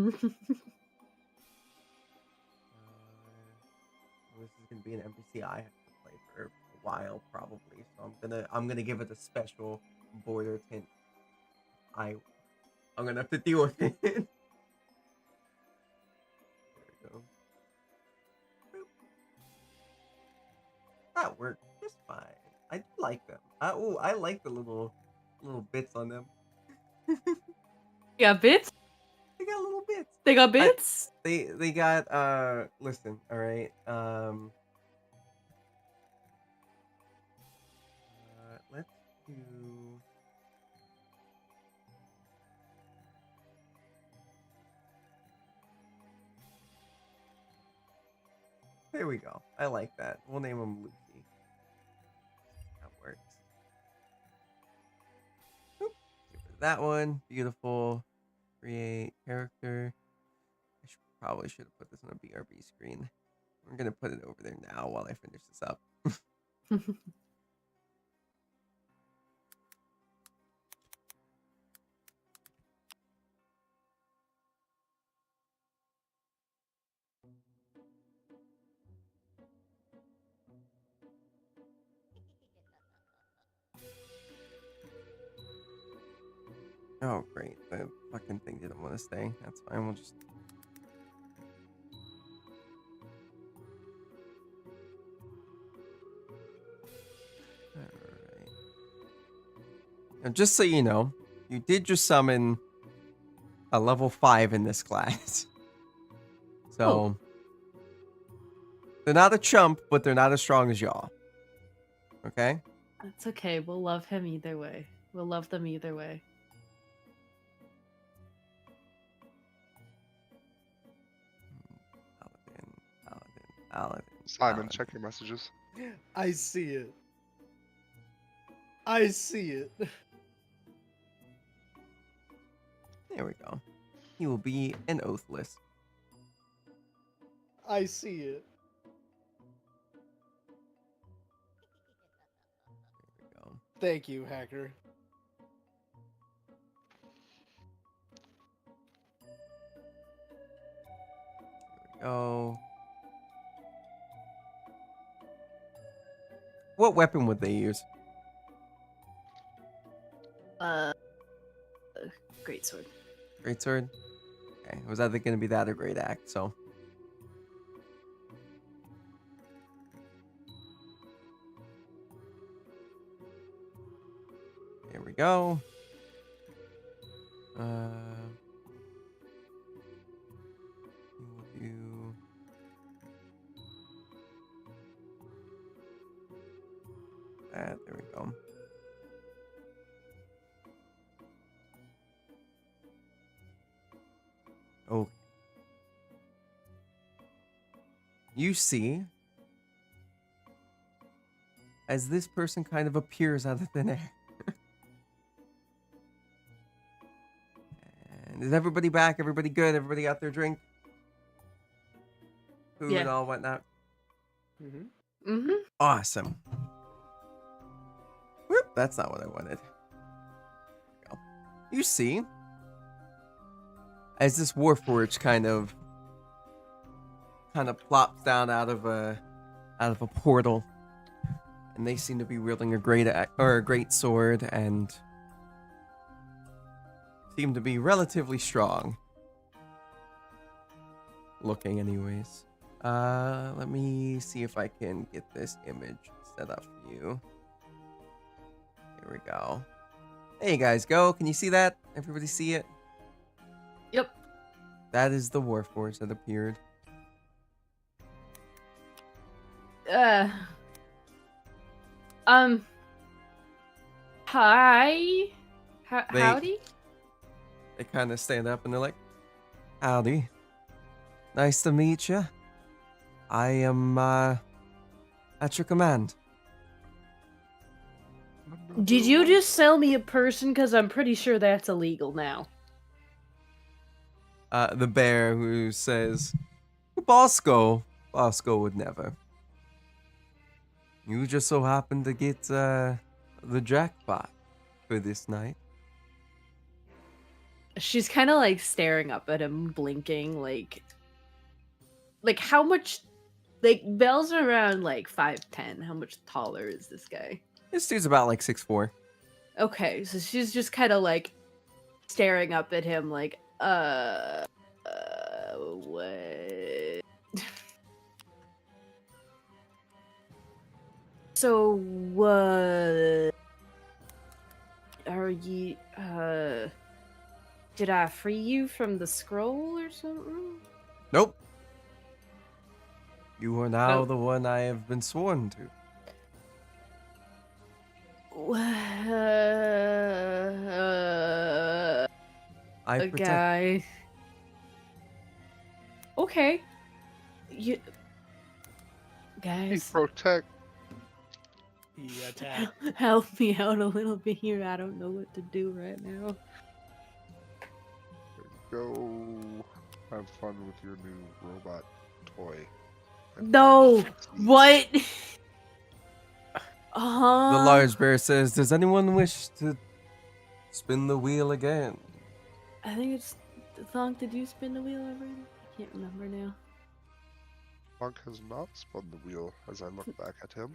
is gonna be an NPC I have to play for a while probably, so I'm gonna give it a special border tint. I'm gonna have to deal with it. There we go. Boop. That worked just fine. I like them. I like the little bits on them. You got bits? They got little bits. They got bits? They got listen, all right. Let's do There we go. I like that. We'll name him Lucy. That works. Oop. Get rid of that one. Beautiful. Create character. Probably should have put this on a BRB screen. We're gonna put it over there now while I finish this up. Oh great, the fucking thing didn't want to stay. That's fine, we'll just Alright. Now just so you know, you did just summon a level 5 in this class. So they're not a chump, but they're not as strong as y'all. Okay? That's okay. We'll love him either way. We'll love them either way. Paladin. Simon, check your messages. I see it. I see it. There we go. He will be an oathless. I see it. There we go. Thank you, hacker. There we go. What weapon would they use? Great sword. Great sword? Okay. It was either going to be that or great axe, so. There we go. We'll do that. There we go. Oh. You see, as this person kind of appears out of thin air. And is everybody back? Everybody good? Everybody got their drink? Food and Yeah. all whatnot? Mm-hmm. Awesome. Whoop, that's not what I wanted. You see, as this Warforged kind of plops down out of a portal, and they seem to be wielding a great sword and seem to be relatively strong looking, anyways. Let me see if I can get this image set up for you. Here we go. There you guys go. Can you see that? Everybody see it? Yep. That is the Warforged that appeared. Uh. Hi. Howdy. They kind of stand up and they're like, "Howdy. Nice to meet you. I am at your command." Did you just sell me a person? Because I'm pretty sure that's illegal now. The bear who says, Bosco would never. You just so happen to get the jackpot for this night. She's kind of like staring up at him, blinking, like how much, like Belle's around like 5'10". How much taller is this guy? This dude's about like 6'4". Okay, so she's just kind of like staring up at him, like, what? So, what are you, did I free you from the scroll or something? Nope. You are now Oh. the one I have been sworn to. I A protect. guy. Okay. You He guys, protect. He attacked. help me out a little bit here. I don't know what to do right now. Go have fun with your new robot toy. No. What? The large bear says, "Does anyone wish to spin the wheel again?" I think it's Thonk. Did you spin the wheel already? I can't remember now. Monk has not spun the wheel as I look back at him.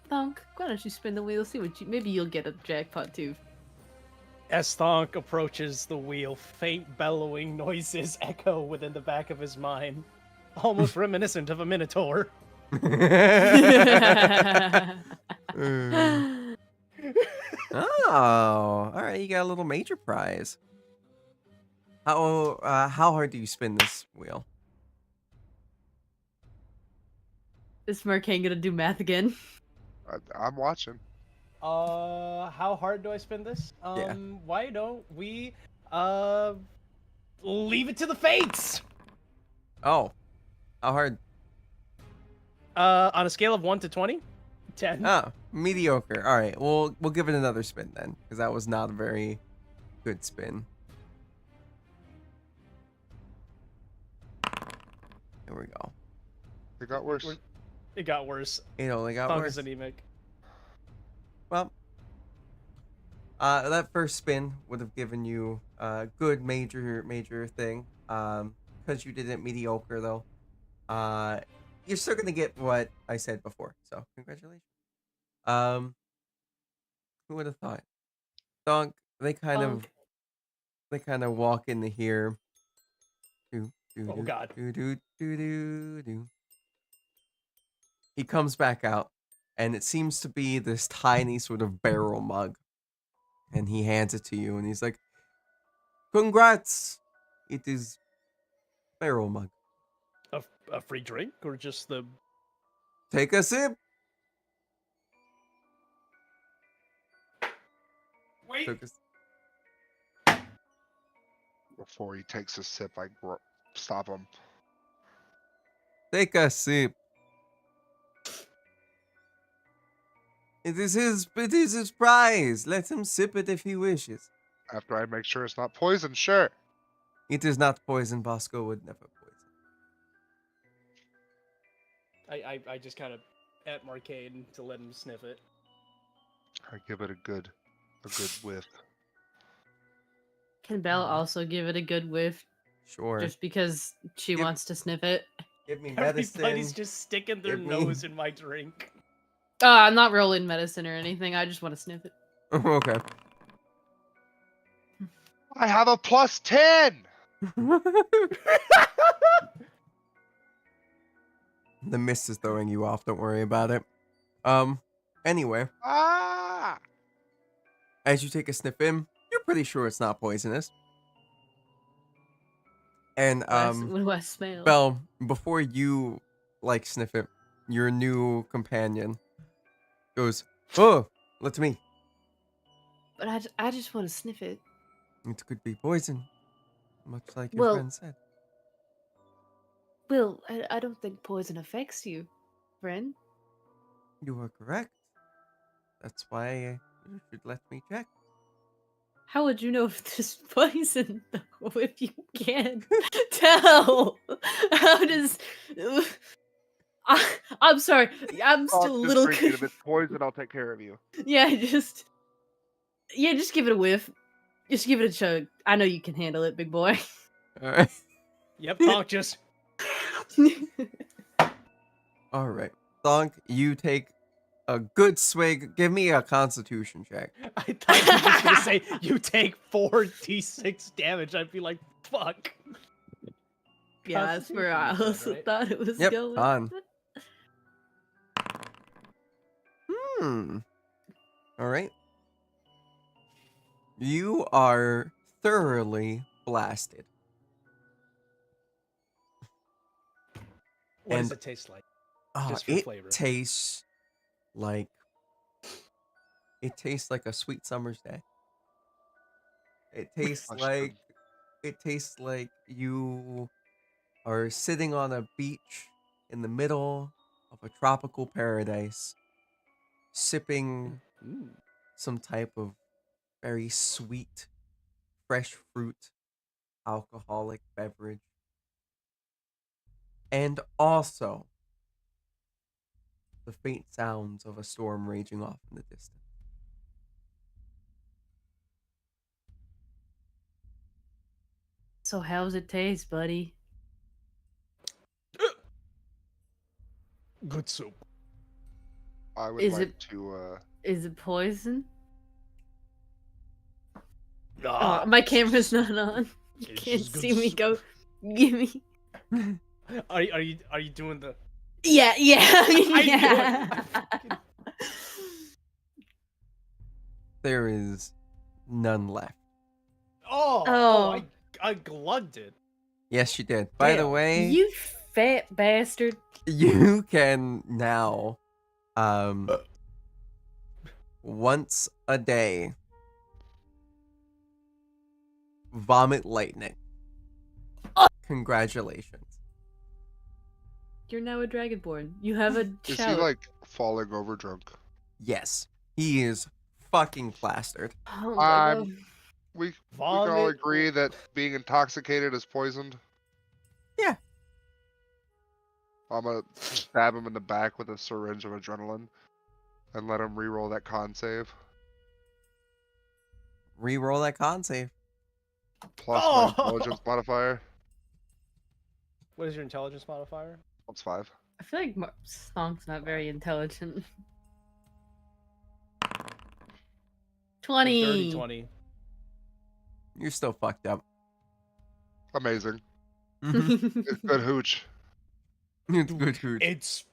Thonk, why don't you spin the wheel? See what you. Maybe you'll get a jackpot too. As Thonk approaches the wheel, faint bellowing noises echo within the back of his mind, almost reminiscent of a minotaur. Oh, all right. You got a little major prize. How hard do you spin this wheel? Is Merkane gonna do math again? I'm watching. How hard do I spin this? Yeah. Why don't we, leave it to the fates? Oh, how hard? On a scale of 1 to 20? 10. Oh, mediocre. All right, we'll give it another spin then, because that was not a very good spin. Here we go. It got worse. It got worse. It only got Thonk worse. is anemic. Well, that first spin would have given you a good major thing. Because you didn't mediocre though. You're still gonna get what I said before. So congratulations. Who would have thought? Donk, they kind of walk into here. Oh, God. He comes back out, and it seems to be this tiny sort of barrel mug. And he hands it to you, and he's like, "Congrats! It is barrel mug. A free drink or just the... Take a sip." Wait. took Before he takes a sip, I stop him. Take a sip. It is his prize. Let him sip it if he wishes. After I make sure it's not poison, sure. It is not poison. Bosco would never poison. I just kind of at Marcade to let him sniff it. I give it a good whiff. Can Belle also give it a good whiff Sure. just because she Give- wants to sniff it? Give me medicine. Everybody's just sticking their Give me- nose in my drink. I'm not rolling medicine or anything. I just want to sniff it. Okay. I have a +10. The mist is throwing you off. Don't worry about it. Anyway, Ah! as you take a sniff in, you're pretty sure it's not poisonous. And What do I smell? Belle, before you like sniff it, your new companion goes, "Oh, let me. But I just want to sniff it. It could be poison, much like your Well- friend said." Will, I don't think poison affects you, friend. You are correct. That's why you should let me check. How would you know if this poison though? If you can't tell, how does? I'm sorry. I'm I'll still a just little. drink it. If it's poison, I'll take care of you. Yeah, just give it a whiff. Just give it a chug. I know you can handle it, big boy. All right. Yep, Tonk just. All right. Thonk, you take a good swig. Give me a Constitution check. I thought you were just gonna say you take 4d6 damage. I'd be like, fuck. Yeah, that's where I Constitution, you also said, right? thought it was Yep, going. on. All right. You are thoroughly blasted. What does And- it taste like? Ah, Just for it flavor. tastes like a sweet summer's day. It tastes Understood. like you are sitting on a beach in the middle of a tropical paradise, sipping some type of very sweet, fresh fruit, alcoholic beverage. And also the faint sounds of a storm raging off in the distance. So how's it taste, buddy? Good soup. I would Is like it- to. Is it poison? Ah, Oh, my camera's not on. You it's can't just good see me soup. go. Give me. Are you doing the? Yeah, yeah, I yeah. There is none left. Oh, I glugged it. Yes, you did. By the Damn. way, You fat bastard. you can now, once a day, vomit lightning. Congratulations. You're now a dragonborn. You have a Is he shout. like falling over drunk? Yes, he is fucking plastered. Oh my Um, god. We can Vomit. all agree that being intoxicated is poisoned. Yeah. I'm gonna stab him in the back with a syringe of adrenaline, and let him re-roll that con save. Reroll that con save. Plus Oh! my intelligence modifier. What is your intelligence modifier? That's 5. I feel like Stonk's not very intelligent. 20. Dirty 20. You're still fucked up. Amazing. Mhm. It's good hooch. It's good food. It's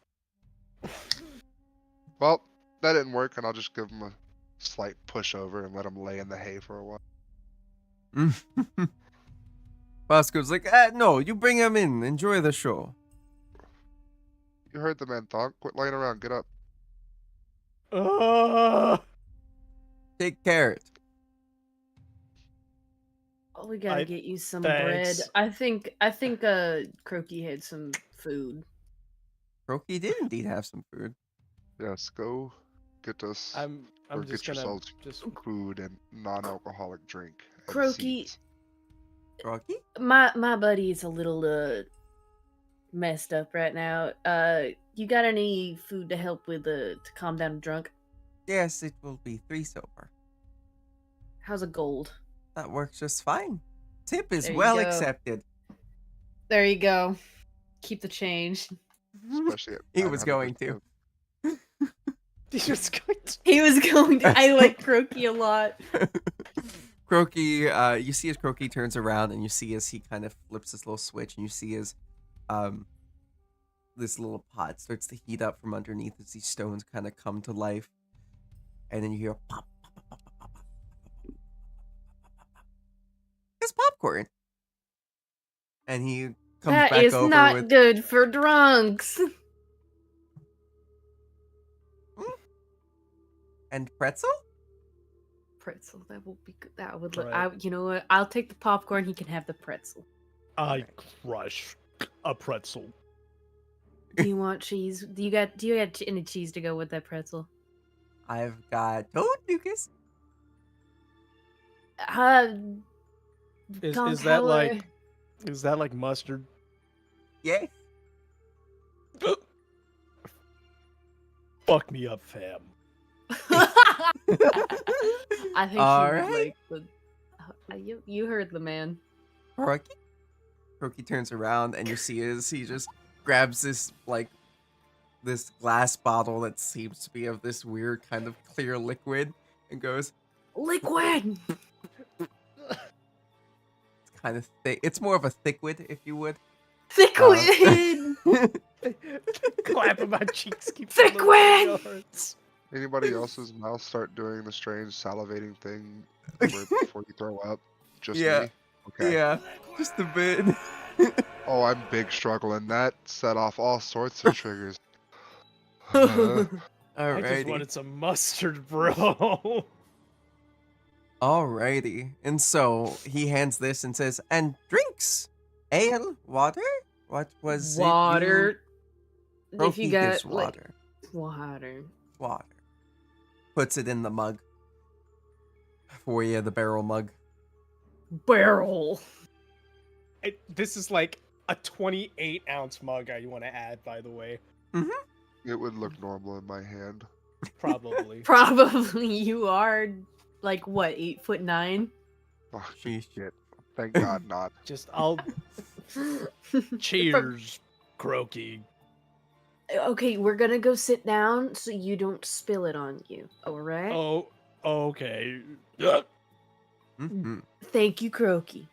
Well, that didn't work, and I'll just give him a slight push over and let him lay in the hay for a while. Bosco's like, no, you bring him in. Enjoy the show. You heard the man, Thonk. Quit laying around. Get up. uh, Take carrot. Oh, we gotta I- get you some thanks. bread. I think Croaky had some food. Croaky did indeed have some food. Yes, go get us I'm or just get gonna yourselves just food and non-alcoholic drink and Croaky, seeds. Croaky? my buddy is a little messed up right now. You got any food to help with to calm down a drunk? Yes, it will be 3 silver. How's a gold? That works just fine. Tip is There you well go. accepted. There you go. Keep the change. Especially at He was going to. 900%. just going to He was going to. I like Croaky a lot. Croaky, you see as Croaky turns around and you see as he kind of flips this little switch and you see as this little pot starts to heat up from underneath as these stones kind of come to life. And then you hear pop, pop, pop, pop, pop, pop, pop, pop, pop. It's popcorn. And he comes That back is over not with good for drunks. and pretzel? Pretzel. That will be good. That would. Right. You know what? I'll take the popcorn. He can have the pretzel. I crush a pretzel. Do you want cheese? Do you got any cheese to go with that pretzel? I've got toad Lucas. Is Conch, that how, like mustard? Yeah. Fuck me up, fam. I think All he would right. like the. You heard the man. Croaky? Croaky turns around and you see as he just grabs this this glass bottle that seems to be of this weird kind of clear liquid and goes, Liquid. it's kind of thick. It's more of a thickwid, if you would. Liquid. Clapping my cheeks keep Thick filling wind! my yards. Anybody else's mouth start doing the strange salivating thing before you throw up? Just Yeah. me? Okay. Yeah, just a bit. Oh, I'm big struggling. That set off all sorts of triggers. I just Alrighty. wanted some mustard, bro. Alrighty. And so he hands this and says, and drinks. Ale, water? What was Water. it? If Croaky you got gives water. water. Water. Puts it in the mug. For you, the barrel mug. Barrel. This is like a 28-ounce mug I want to add, by the way. It would look normal in my hand. Probably. Probably you are like what, 8'9"? Oh, Sheesh. shit. Thank God not. Just, I'll... Cheers, Croaky. Okay, we're gonna go sit down so you don't spill it on you. Alright? Oh, okay. Yeah. Mm-hmm. Thank you, Croaky.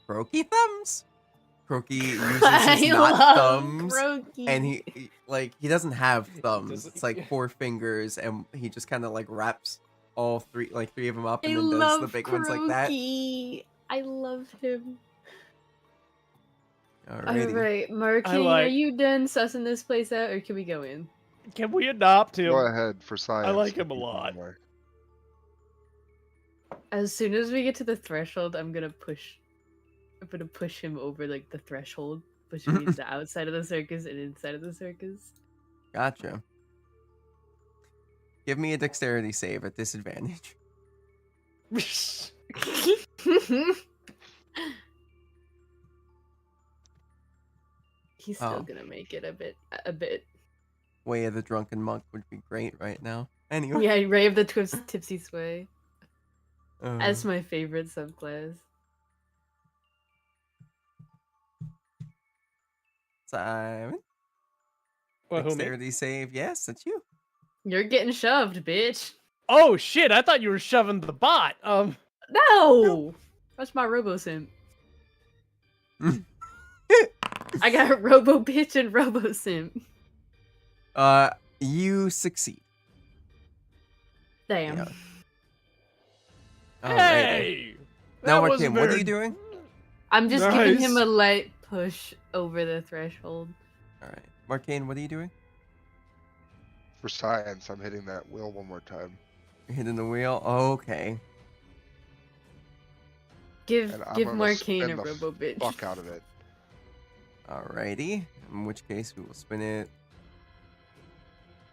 Croaky thumbs. Croaky uses I his not love thumbs. Croaky. And he doesn't have thumbs. doesn't- It's like 4 fingers, and he just kind of like wraps all three of them up, I and then does love the big ones like that. Croaky. I love him. Alrighty. Alright, Marquis, are you done sussing this place out, or can we go in? Can we adopt him? Go ahead for science. like him a Keep lot. away. As soon as we get to the threshold, I'm gonna push him over like the threshold between the outside of the circus and inside of the circus. Gotcha. Give me a dexterity save at disadvantage. He's still Oh. gonna make it a bit. Way of the Drunken Monk would be great right now. Anyway. Yeah, Ray of the Tipsy Sway. Uh, That's my favorite subclass. Simon. Well, who, me? Dexterity save. Yes, that's you. You're getting shoved, bitch. Oh shit! I thought you were shoving the bot. No! That's my Robo Simp. I got Robo Bitch and Robo Simp. You succeed. Damn. Yeah. Alrighty. Hey! Now, that was Markim, what are very- you doing? I'm just giving him Nice. a light push over the threshold. Alright. Marcane, what are you doing? For science, I'm hitting that wheel one more time. You're hitting the wheel? Okay. Give and I'm give gonna Marcane spin a the robo bitch. fuck out of it. Alrighty. In which case, we will spin it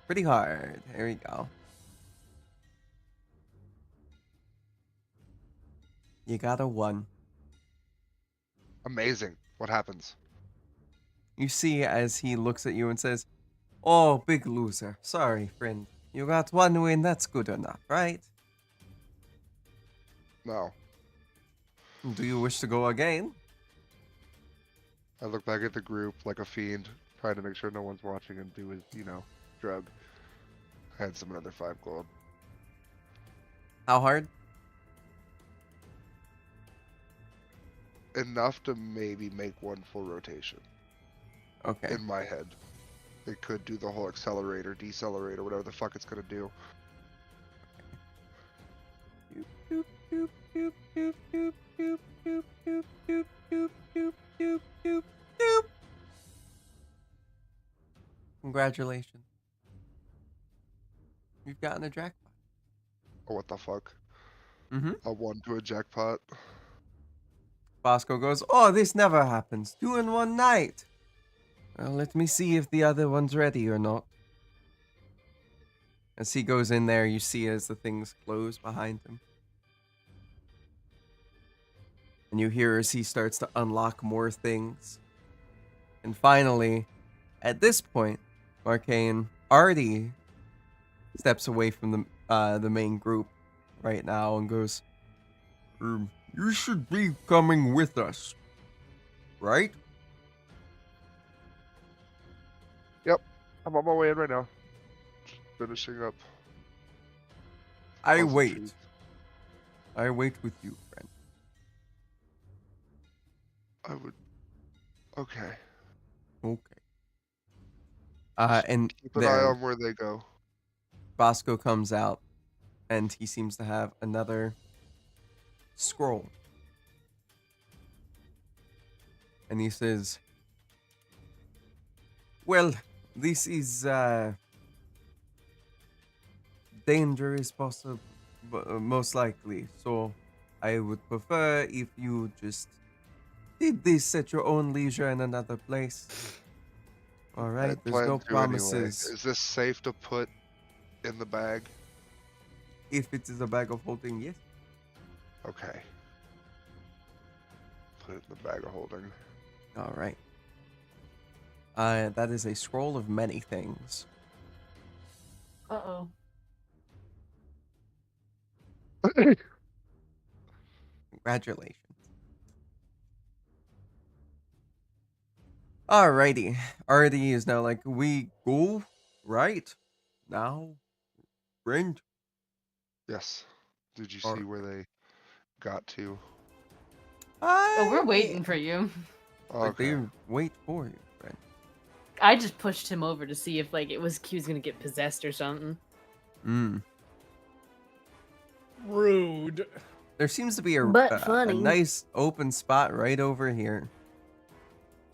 pretty hard. There we go. You got a 1. Amazing. What happens? You see as he looks at you and says, "Oh, big loser. Sorry, friend. You got 1 win. That's good enough, right? No. Do you wish to go again?" I look back at the group like a fiend, trying to make sure no one's watching and do his, drug. Hands him another 5 gold. How hard? Enough to maybe make 1 full rotation. Okay. In my head. It could do the whole accelerator, decelerator, whatever the fuck it's gonna do. Doop, doop, doop, doop, doop, doop, doop, doop, doop, doop, doop, doop, doop, doop. Congratulations. You've gotten a jackpot. Oh, what the fuck? Mm-hmm. A 1 to a jackpot. Bosco goes, "Oh, this never happens. 2 in 1 night. Well, let me see if the other one's ready or not." As he goes in there, you see as the things close behind him. And you hear as he starts to unlock more things. And finally, at this point, Marcane already steps away from the main group right now and goes, "You should be coming with us, right?" Yep. I'm on my way in right now. Just finishing up. I puzzle wait. trees. I wait with you, friend. I would. Okay. Okay. And Keep an eye there, on where they go. Bosco comes out, and he seems to have another scroll. And he says, "Well, this is dangerous, possible, most likely. So, I would prefer if you just did this at your own leisure in another place. All I right, there's plan no to anyway. promises. Is this safe to put in the bag? If it is a bag of holding, yes." Okay. Put it in the bag of holding. All right. That is a scroll of many things. Uh-oh. Congratulations. Alrighty. Artie is now like, "We go right now, friend." Yes. Did you Or- see where they got to? Oh, we're waiting for you. Like Okay. they wait for you, friend. I just pushed him over to see if he was gonna get possessed or something. Rude. There seems to be a But funny. nice open spot right over here.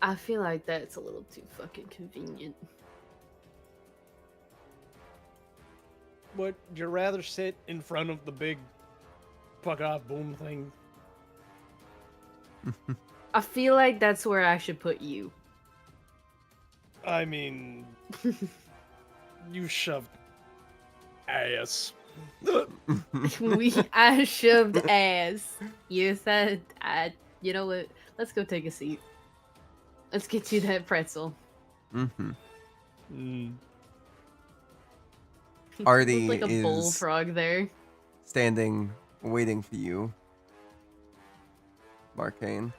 I feel like that's a little too fucking convenient. Would you rather sit in front of the big fuck off boom thing? I feel like that's where I should put you. I mean, you shoved ass. I shoved ass. You said you know what? Let's go take a seat. Let's get you that pretzel. Mm-hmm. Mm. Artie Looked like a is bullfrog there. standing, waiting for you, Marcane.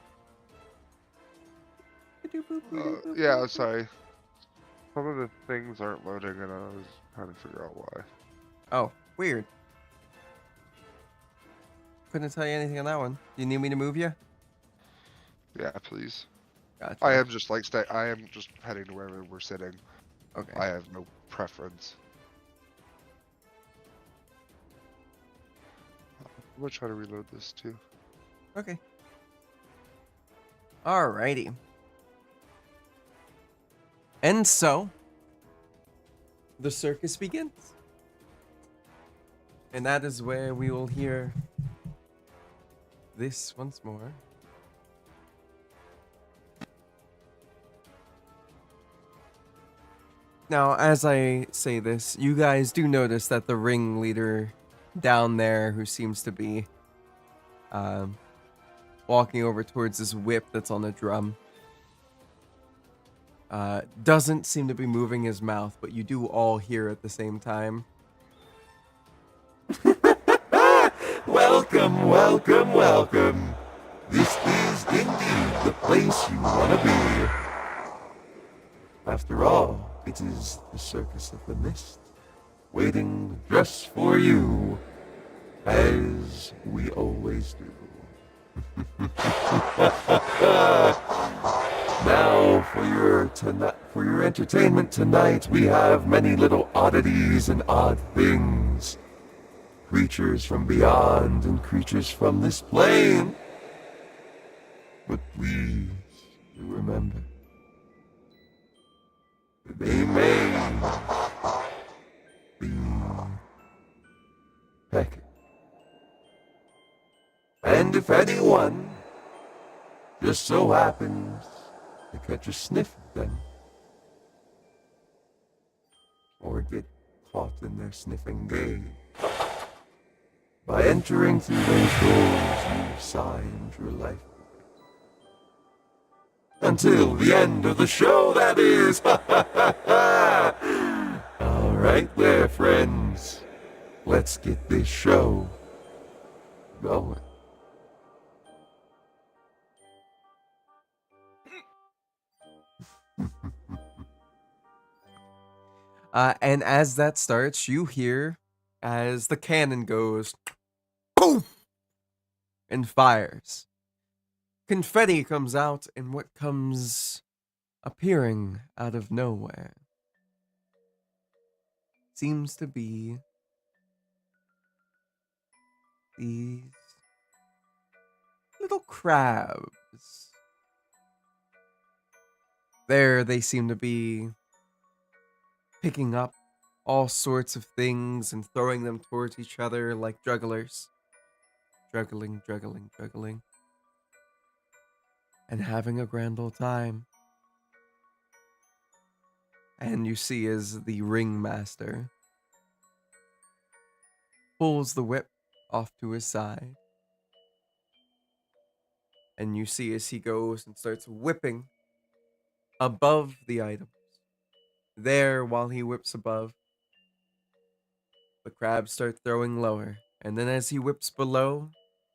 Yeah, sorry. Some of the things aren't loading, and I was trying to figure out why. Oh, weird. Couldn't tell you anything on that one. Do you need me to move you? Yeah, please. Gotcha. I am just I am just heading to wherever we're sitting. Okay. I have no preference. I'm gonna try to reload this too. Okay. Alrighty. And so, the circus begins. And that is where we will hear this once more. Now, as I say this, you guys do notice that the ringleader down there, who seems to be walking over towards this whip that's on a drum, doesn't seem to be moving his mouth, but you do all hear at the same time. Welcome, welcome, welcome. This is indeed the place you want to be. After all, it is the Circus of the Mist, waiting just for you, as we always do. Now, for your entertainment tonight, we have many little oddities and odd things. Creatures from beyond and creatures from this plane. But please, remember, they may be pecking. And if anyone just so happens to catch a sniff of them, or get caught in their sniffing game, by entering through those doors, you've signed your life. Until the end of the show, that is. All right there, friends. Let's get this show going. And as that starts, you hear as the cannon goes boom and fires. Confetti comes out, and what comes appearing out of nowhere seems to be these little crabs. There they seem to be picking up all sorts of things and throwing them towards each other like jugglers. Juggling, juggling, juggling. And having a grand old time. And you see as the ringmaster pulls the whip off to his side. And you see as he goes and starts whipping above the items. There, while he whips above, the crabs start throwing lower. And then as he whips below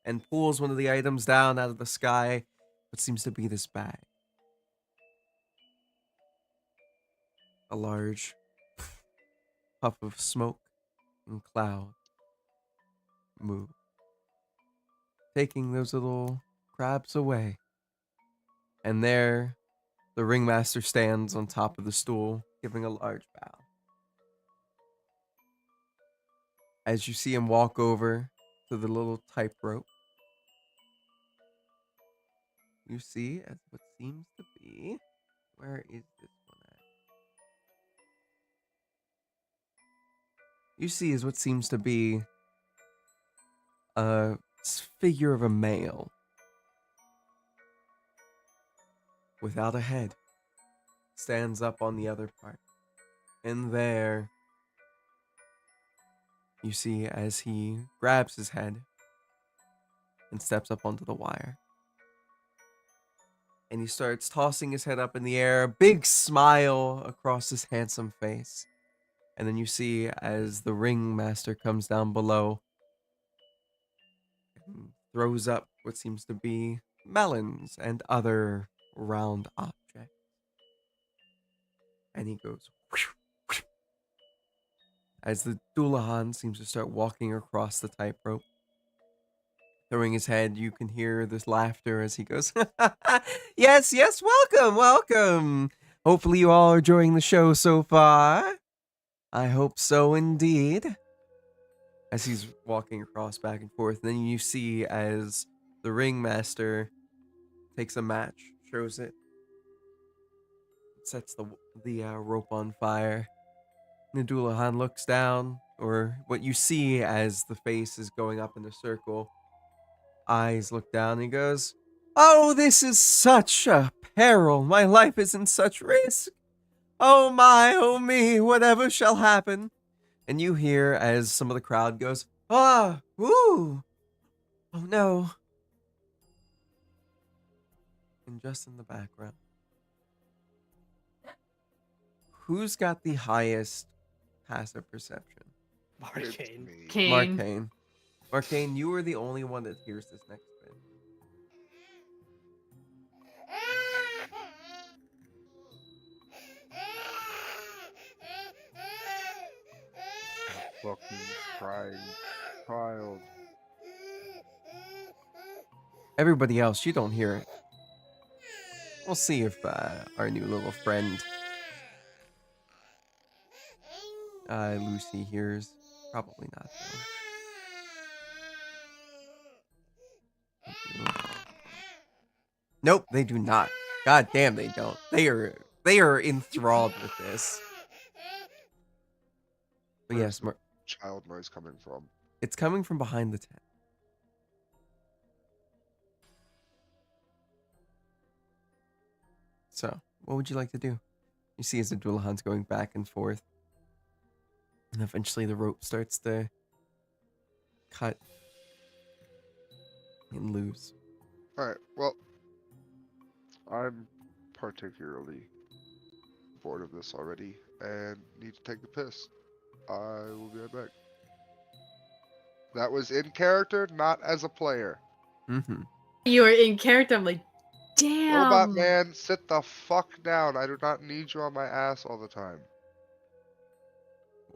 and pulls one of the items down out of the sky, what seems to be this bag. A large puff of smoke and cloud move, taking those little crabs away. And there, the ringmaster stands on top of the stool, giving a large bow. As you see him walk over to the little type rope, you see as what seems to be, where is this one at? You see as what seems to be a figure of a male without a head stands up on the other part. And there you see as he grabs his head and steps up onto the wire. And he starts tossing his head up in the air, a big smile across his handsome face. And then you see as the ringmaster comes down below and throws up what seems to be melons and other round objects. And he goes as the Dullahan seems to start walking across the tightrope. Throwing his head, you can hear this laughter as he goes, yes, yes, welcome, welcome. Hopefully you all are enjoying the show so far. I hope so indeed. As he's walking across back and forth, and then you see as the ringmaster takes a match, shows it, sets the rope on fire. Nadulahan looks down, or what you see as the face is going up in a circle. eyes look down and he goes, "Oh, this is such a peril. My life is in such risk. Oh my, oh me, whatever shall happen." And you hear as some of the crowd goes, "Ah, woo, oh no." And just in the background, who's got the highest passive perception? It's Arcane. me. Kane. Marcane. Marcane, you are the only one that hears this next bit. Fucking crying child. Everybody else, you don't hear it. We'll see if our new little friend, Lucy, hears. Probably not, though. Nope, they do not. God damn, they don't. They are enthralled with this. But Where's yes, the child noise coming from? it's coming from behind the tent. So, what would you like to do? You see as the Dullahan's going back and forth. And eventually the rope starts to cut and loose. Alright, well, I'm particularly bored of this already and need to take a piss. I will be right back. That was in character, not as a player. Mm-hmm. You were in character. I'm like, damn. Robot man, sit the fuck down. I do not need you on my ass all the time.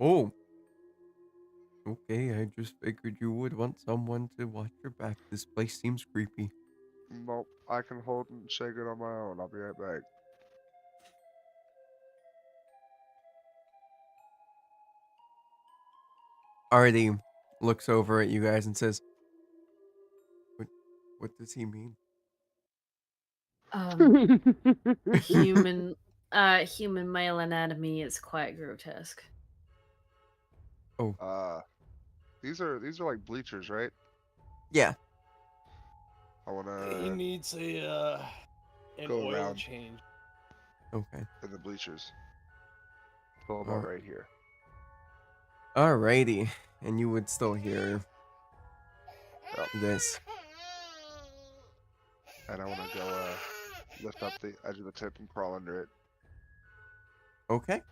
Oh. Okay, I just figured you would want someone to watch your back. This place seems creepy. Nope, I can hold and shake it on my own. I'll be right back. Artie looks over at you guys and says, What does he mean? Human human male anatomy is quite grotesque. These are like bleachers, right? Yeah. I He wanna needs an Go oil around. change. Okay. in the bleachers. Go about Alright. right here. Alrighty. And you would still hear Yep. this. And I wanna go lift up the edge of the tent and crawl under it. Okay.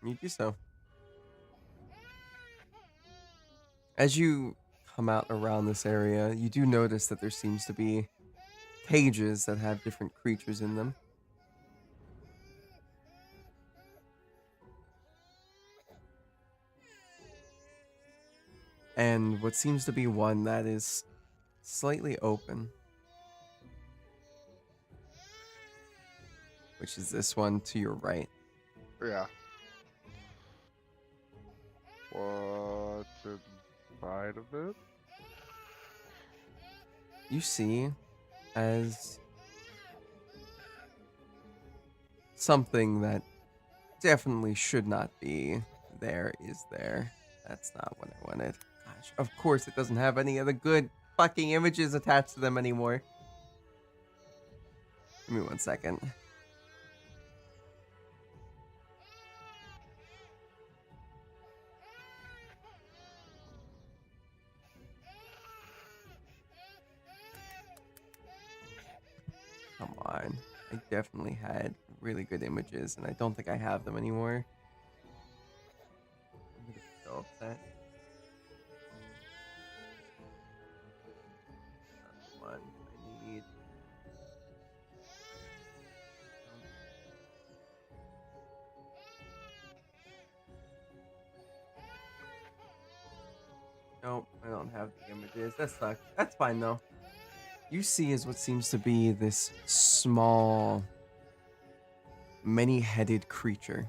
You do so. As you come out around this area, you do notice that there seems to be cages that have different creatures in them. And what seems to be one that is slightly open, which is this one to your right. Yeah. What's inside of it? You see as something that definitely should not be there is there. That's not what I wanted. Gosh, of course it doesn't have any of the good fucking images attached to them anymore. Give me 1 second. Come on. I definitely had really good images, and I don't think I have them anymore. I'm gonna be so upset. Come on, I need... Nope, I don't have the images. That sucks. That's fine, though. You see is what seems to be this small, many-headed creature.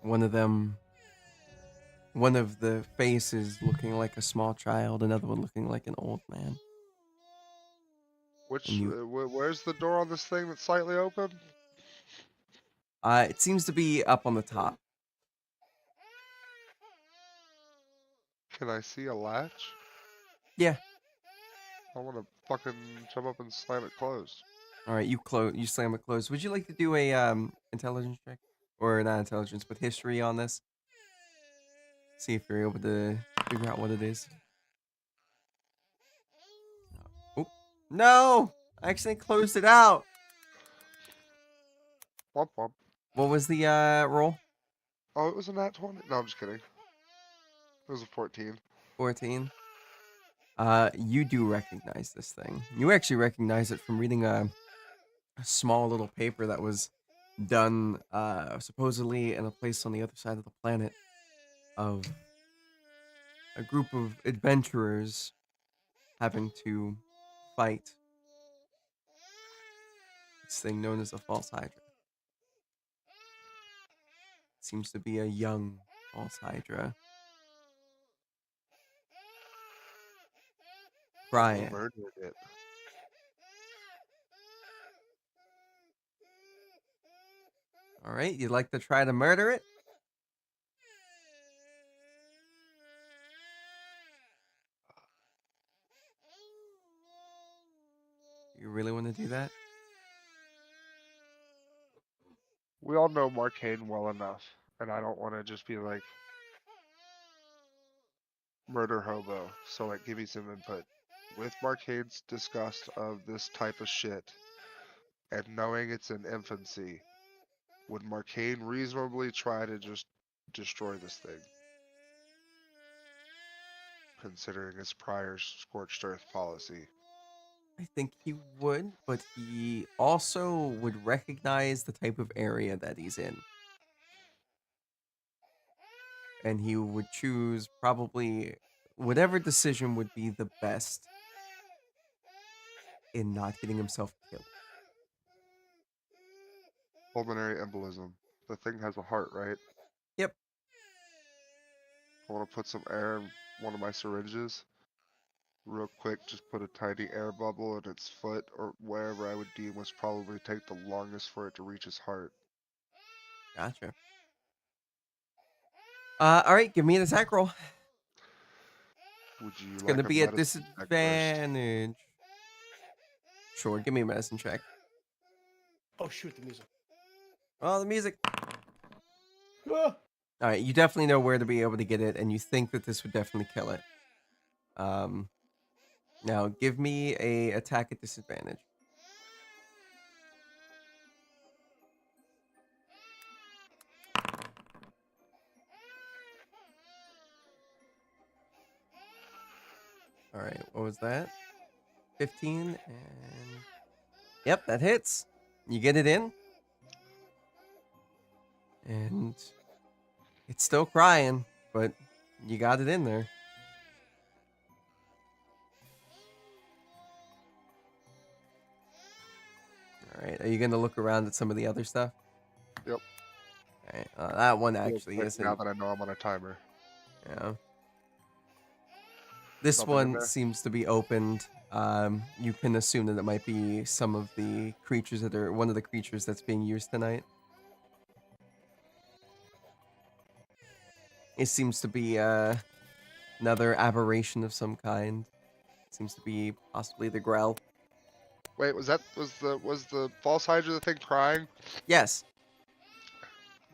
One of the faces looking like a small child, another one looking like an old man. Which, And you- where's the door on this thing that's slightly open? It seems to be up on the top. Can I see a latch? Yeah. I want to fucking jump up and slam it closed. All right, you slam it closed. Would you like to do a intelligence check, or not intelligence, but history on this? See if you're able to figure out what it is. Oh no! I accidentally closed it out. Womp womp. What was the roll? Oh, it was a nat 20? No, I'm just kidding. It was a 14. 14. You do recognize this thing. You actually recognize it from reading a small little paper that was done supposedly in a place on the other side of the planet of a group of adventurers having to fight this thing known as a false hydra. Seems to be a young false hydra. Who Crying. murdered it? All right, you'd like to try to murder it? You really want to do that? We all know Marcane well enough, and I don't want to just be like murder hobo. So like, give me some input. With Marcane's disgust of this type of shit, and knowing it's in infancy, would Marcane reasonably try to just destroy this thing? Considering its prior scorched earth policy. I think he would, but he also would recognize the type of area that he's in. And he would choose probably whatever decision would be the best in not getting himself killed. Pulmonary embolism. The thing has a heart, right? Yep. I want to put some air in one of my syringes. Real quick, just put a tiny air bubble in its foot or wherever I would deem was probably take the longest for it to reach his heart. Gotcha. All right, give me an attack roll. Would you It's like gonna a be at medicine check first? disadvantage. Sure, give me a medicine check. Oh shoot, the music. Oh, the music. Ah! All right, you definitely know where to be able to get it, and you think that this would definitely kill it. Now give me a attack at disadvantage. All right, what was that? 15 and yep, that hits. You get it in. And it's still crying, but you got it in there. All right, are you going to look around at some of the other stuff? Yep. All right, that one Real actually quick, isn't. now that I know I'm on a timer. Yeah. This Nothing in one there? seems to be opened. You can assume that it might be some of the creatures that are one of the creatures that's being used tonight. It seems to be another aberration of some kind. Seems to be possibly the Grell. Wait, was the false hydra the thing crying? Yes.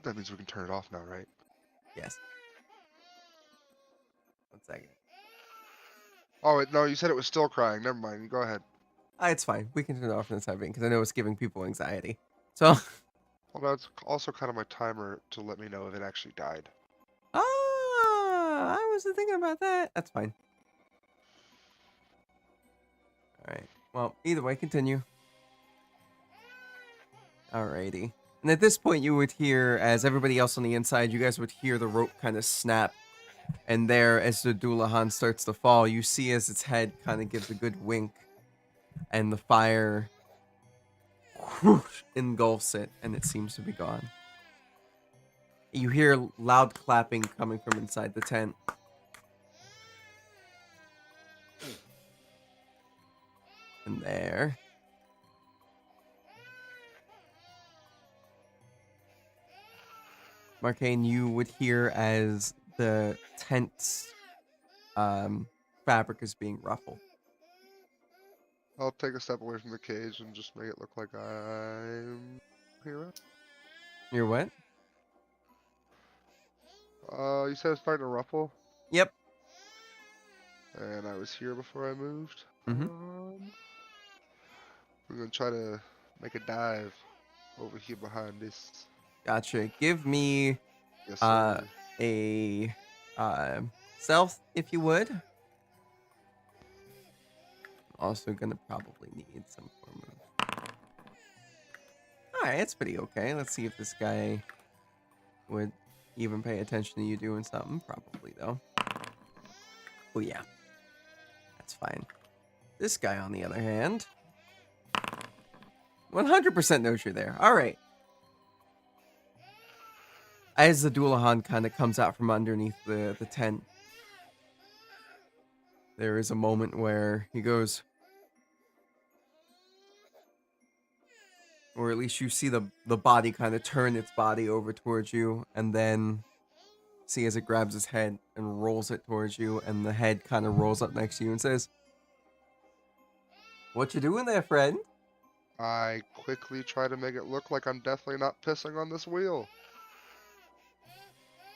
That means we can turn it off now, right? Yes. 1 second. Oh no, you said it was still crying. Never mind. You go ahead. It's fine. We can turn it off for the time being because I know it's giving people anxiety. So, Well, that's also kind of my timer to let me know if it actually died. I wasn't thinking about that. That's fine. All right. Well, either way, continue. Alrighty. And at this point, you would hear, as everybody else on the inside, you guys would hear the rope kind of snap. And there, as the Doulahan starts to fall, you see as its head kind of gives a good wink. And the fire whoosh, engulfs it, and it seems to be gone. You hear loud clapping coming from inside the tent. And there. Marcane, you would hear as the tent's fabric is being ruffled. I'll take a step away from the cage and just make it look like I'm here. You're what? You said it's starting to ruffle, Yep. and I was here before I moved. Mhm. We're gonna try to make a dive over here behind this. Gotcha. Give me Yes, uh sir. a stealth if you would. Also gonna probably need some form of. Alright, it's pretty okay. Let's see if this guy would even pay attention to you doing something. Probably though. Oh yeah. That's fine. This guy on the other hand 100% knows you're there. Alright. As the Doulahan kind of comes out from underneath the tent, there is a moment where he goes, or at least you see the body kind of turn its body over towards you, and then see as it grabs his head and rolls it towards you, and the head kind of rolls up next to you and says, "What you doing there, friend?" I quickly try to make it look like I'm definitely not pissing on this wheel.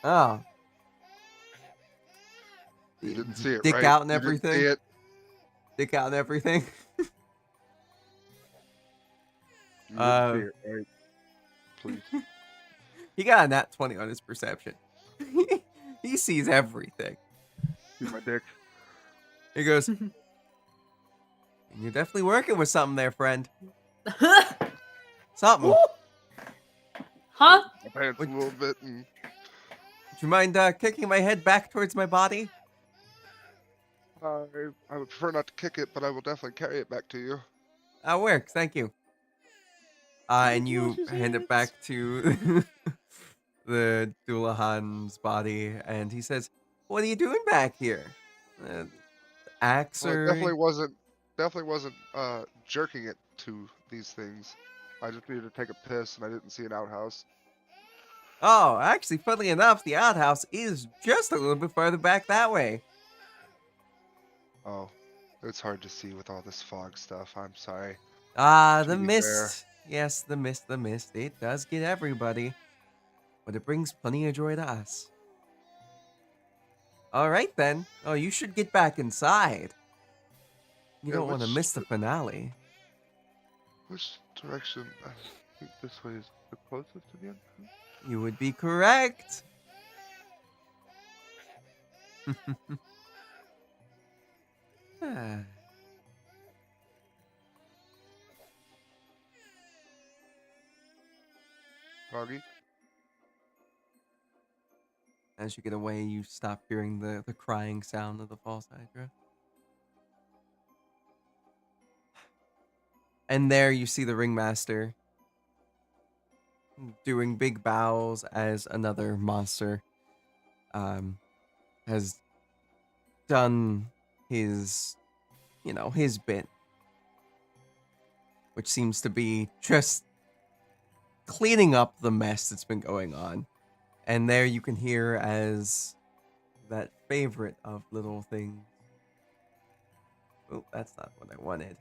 Oh. You didn't see it, Dick right? out and You didn't everything? see it. Dick out and everything? You didn't see it, right? Please. He got a nat 20 on his perception. He sees everything. See my dick. He goes, "You're definitely working with something there, friend. Something. Huh? My pants a little bit, and Would you mind kicking my head back towards my body?" I would prefer not to kick it, but I will definitely carry it back to you. That works, thank you. And you Wash his hand it hands. back to the Doulahan's body, and he says, "What are you doing back here? Axe Well, or..." I definitely wasn't jerking it to these things. I just needed to take a piss, and I didn't see an outhouse. Oh, actually, funnily enough, the outhouse is just a little bit farther back that way. Oh, it's hard to see with all this fog stuff. I'm sorry. Ah, To the be mist. fair. Yes, the mist. It does get everybody. But it brings plenty of joy to us. Alright then. Oh, you should get back inside. You Yeah, don't want to which- miss the finale. Which direction? I think this way is the closest to the entrance. You would be correct. Ah. Foggy? As you get away, you stop hearing the crying sound of the false Hydra. And there you see the ringmaster doing big bows as another monster has done his, his bit, which seems to be just cleaning up the mess that's been going on. And there you can hear as that favorite of little things. Oh, that's not what I wanted.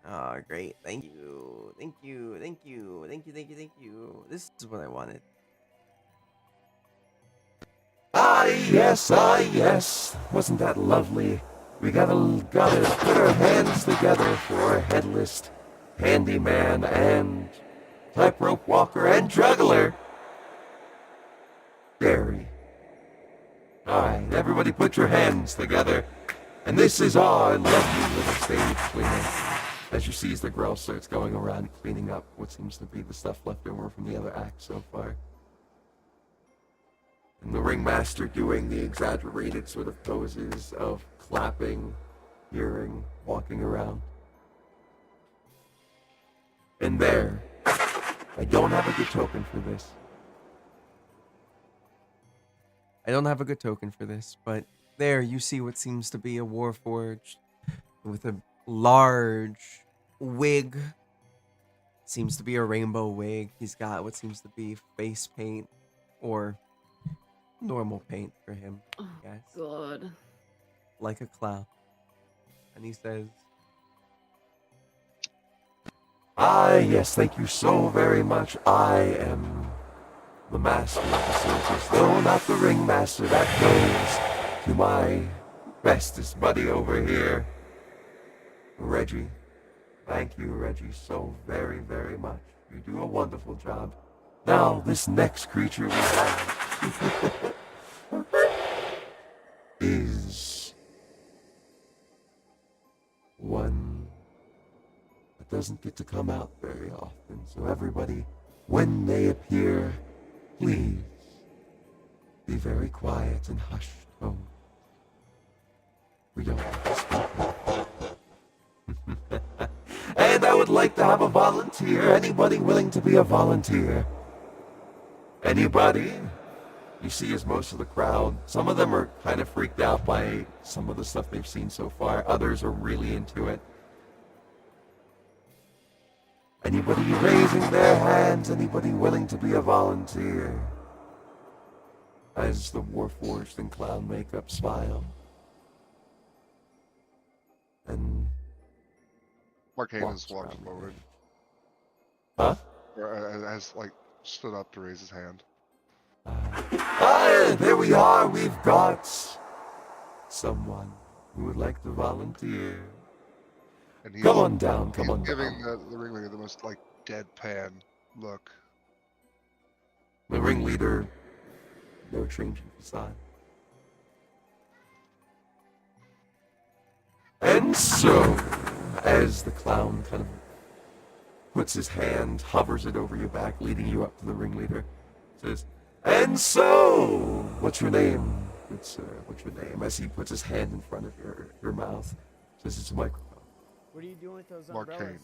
Oh, great. Thank you. Thank you. Thank you. Thank you. Thank you. Thank you. This is what I wanted. Ah, yes, ah, yes. Wasn't that lovely? We gotta put our hands together for a headless handyman and tightrope walker and juggler. Gary. Alright, everybody put your hands together. And this is our lovely little stage cleaner. As you see as the girl starts going around cleaning up what seems to be the stuff left over from the other act so far. And the ringmaster doing the exaggerated sort of poses of clapping, hearing, walking around. And there, I don't have a good token for this. I don't have a good token for this, but there you see what seems to be a warforged with a large wig. Seems to be a rainbow wig. He's got what seems to be face paint or normal paint for him, Oh, yes. God. Like a clown. And he says, Ah, yes, thank you so very much. I am the master of the circus, though not the ringmaster. That goes to my bestest buddy over here, Reggie. Thank you, Reggie, so very, very much. You do a wonderful job. Now, this next creature we have is one that doesn't get to come out very often. So everybody, when they appear, please be very quiet and hushed tone. We don't want to speak. And I would like to have a volunteer. Anybody willing to be a volunteer? Anybody? You see as most of the crowd. Some of them are kind of freaked out by some of the stuff they've seen so far. Others are really into it. Anybody raising their hands? Anybody willing to be a volunteer? As the Warforged in clown makeup smile. And Marcane walks has walked around forward. Huh? Or has, like, stood up to raise his hand. There we are. We've got someone who would like to volunteer. And he's, Come on down, come he's on giving down. the ringleader the most, like, deadpan look. The ringleader, no changing facade. And so, as the clown kind of puts his hand, hovers it over your back, leading you up to the ringleader, says, "And so, what's your name, good sir? What's your name?" As he puts his hand in front of your mouth, says it's a microphone. What are you doing with those Marcane. umbrellas?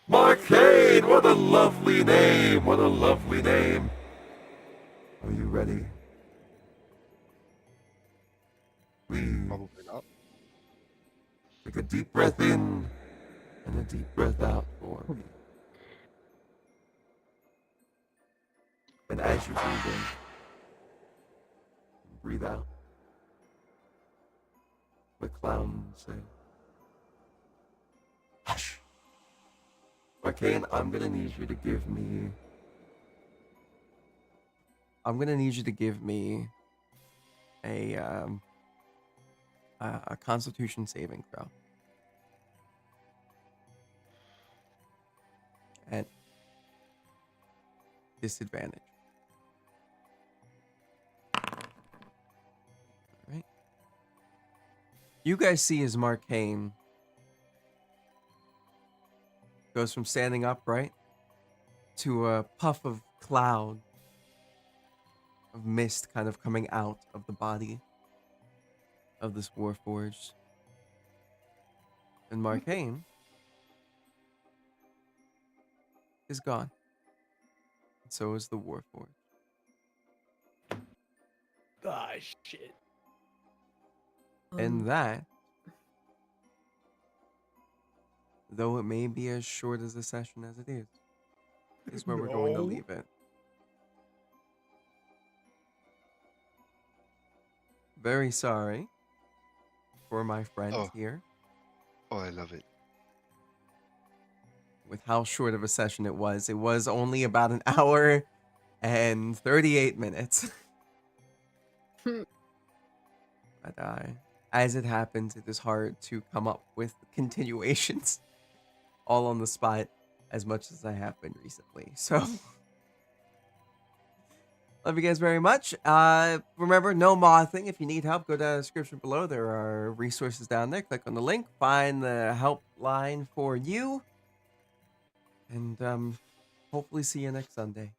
Marcane, what a lovely name! What a lovely name! Are you ready? Please Probably not. take a deep breath in and a deep breath out for me. And as you breathe in, breathe out. The clown says, "Hush. Marcane, I'm gonna need you to give me a Constitution saving throw. At disadvantage. Alright. You guys see as Marcane goes from standing upright to a puff of cloud of mist kind of coming out of the body of this Warforged. And Marcane is gone. And so is the Warforged. Ah, shit. And that, though it may be as short as a session as it is where we're going to No. leave it. Very sorry for my friends Oh. here Oh, I love it. with how short of a session it was. It was only about an hour and 38 minutes. But as it happens, it is hard to come up with continuations all on the spot as much as I have been recently. So, love you guys very much. Remember, no mothing. If you need help, go down the description below. There are resources down there. Click on the link. Find the helpline for you. And hopefully see you next Sunday.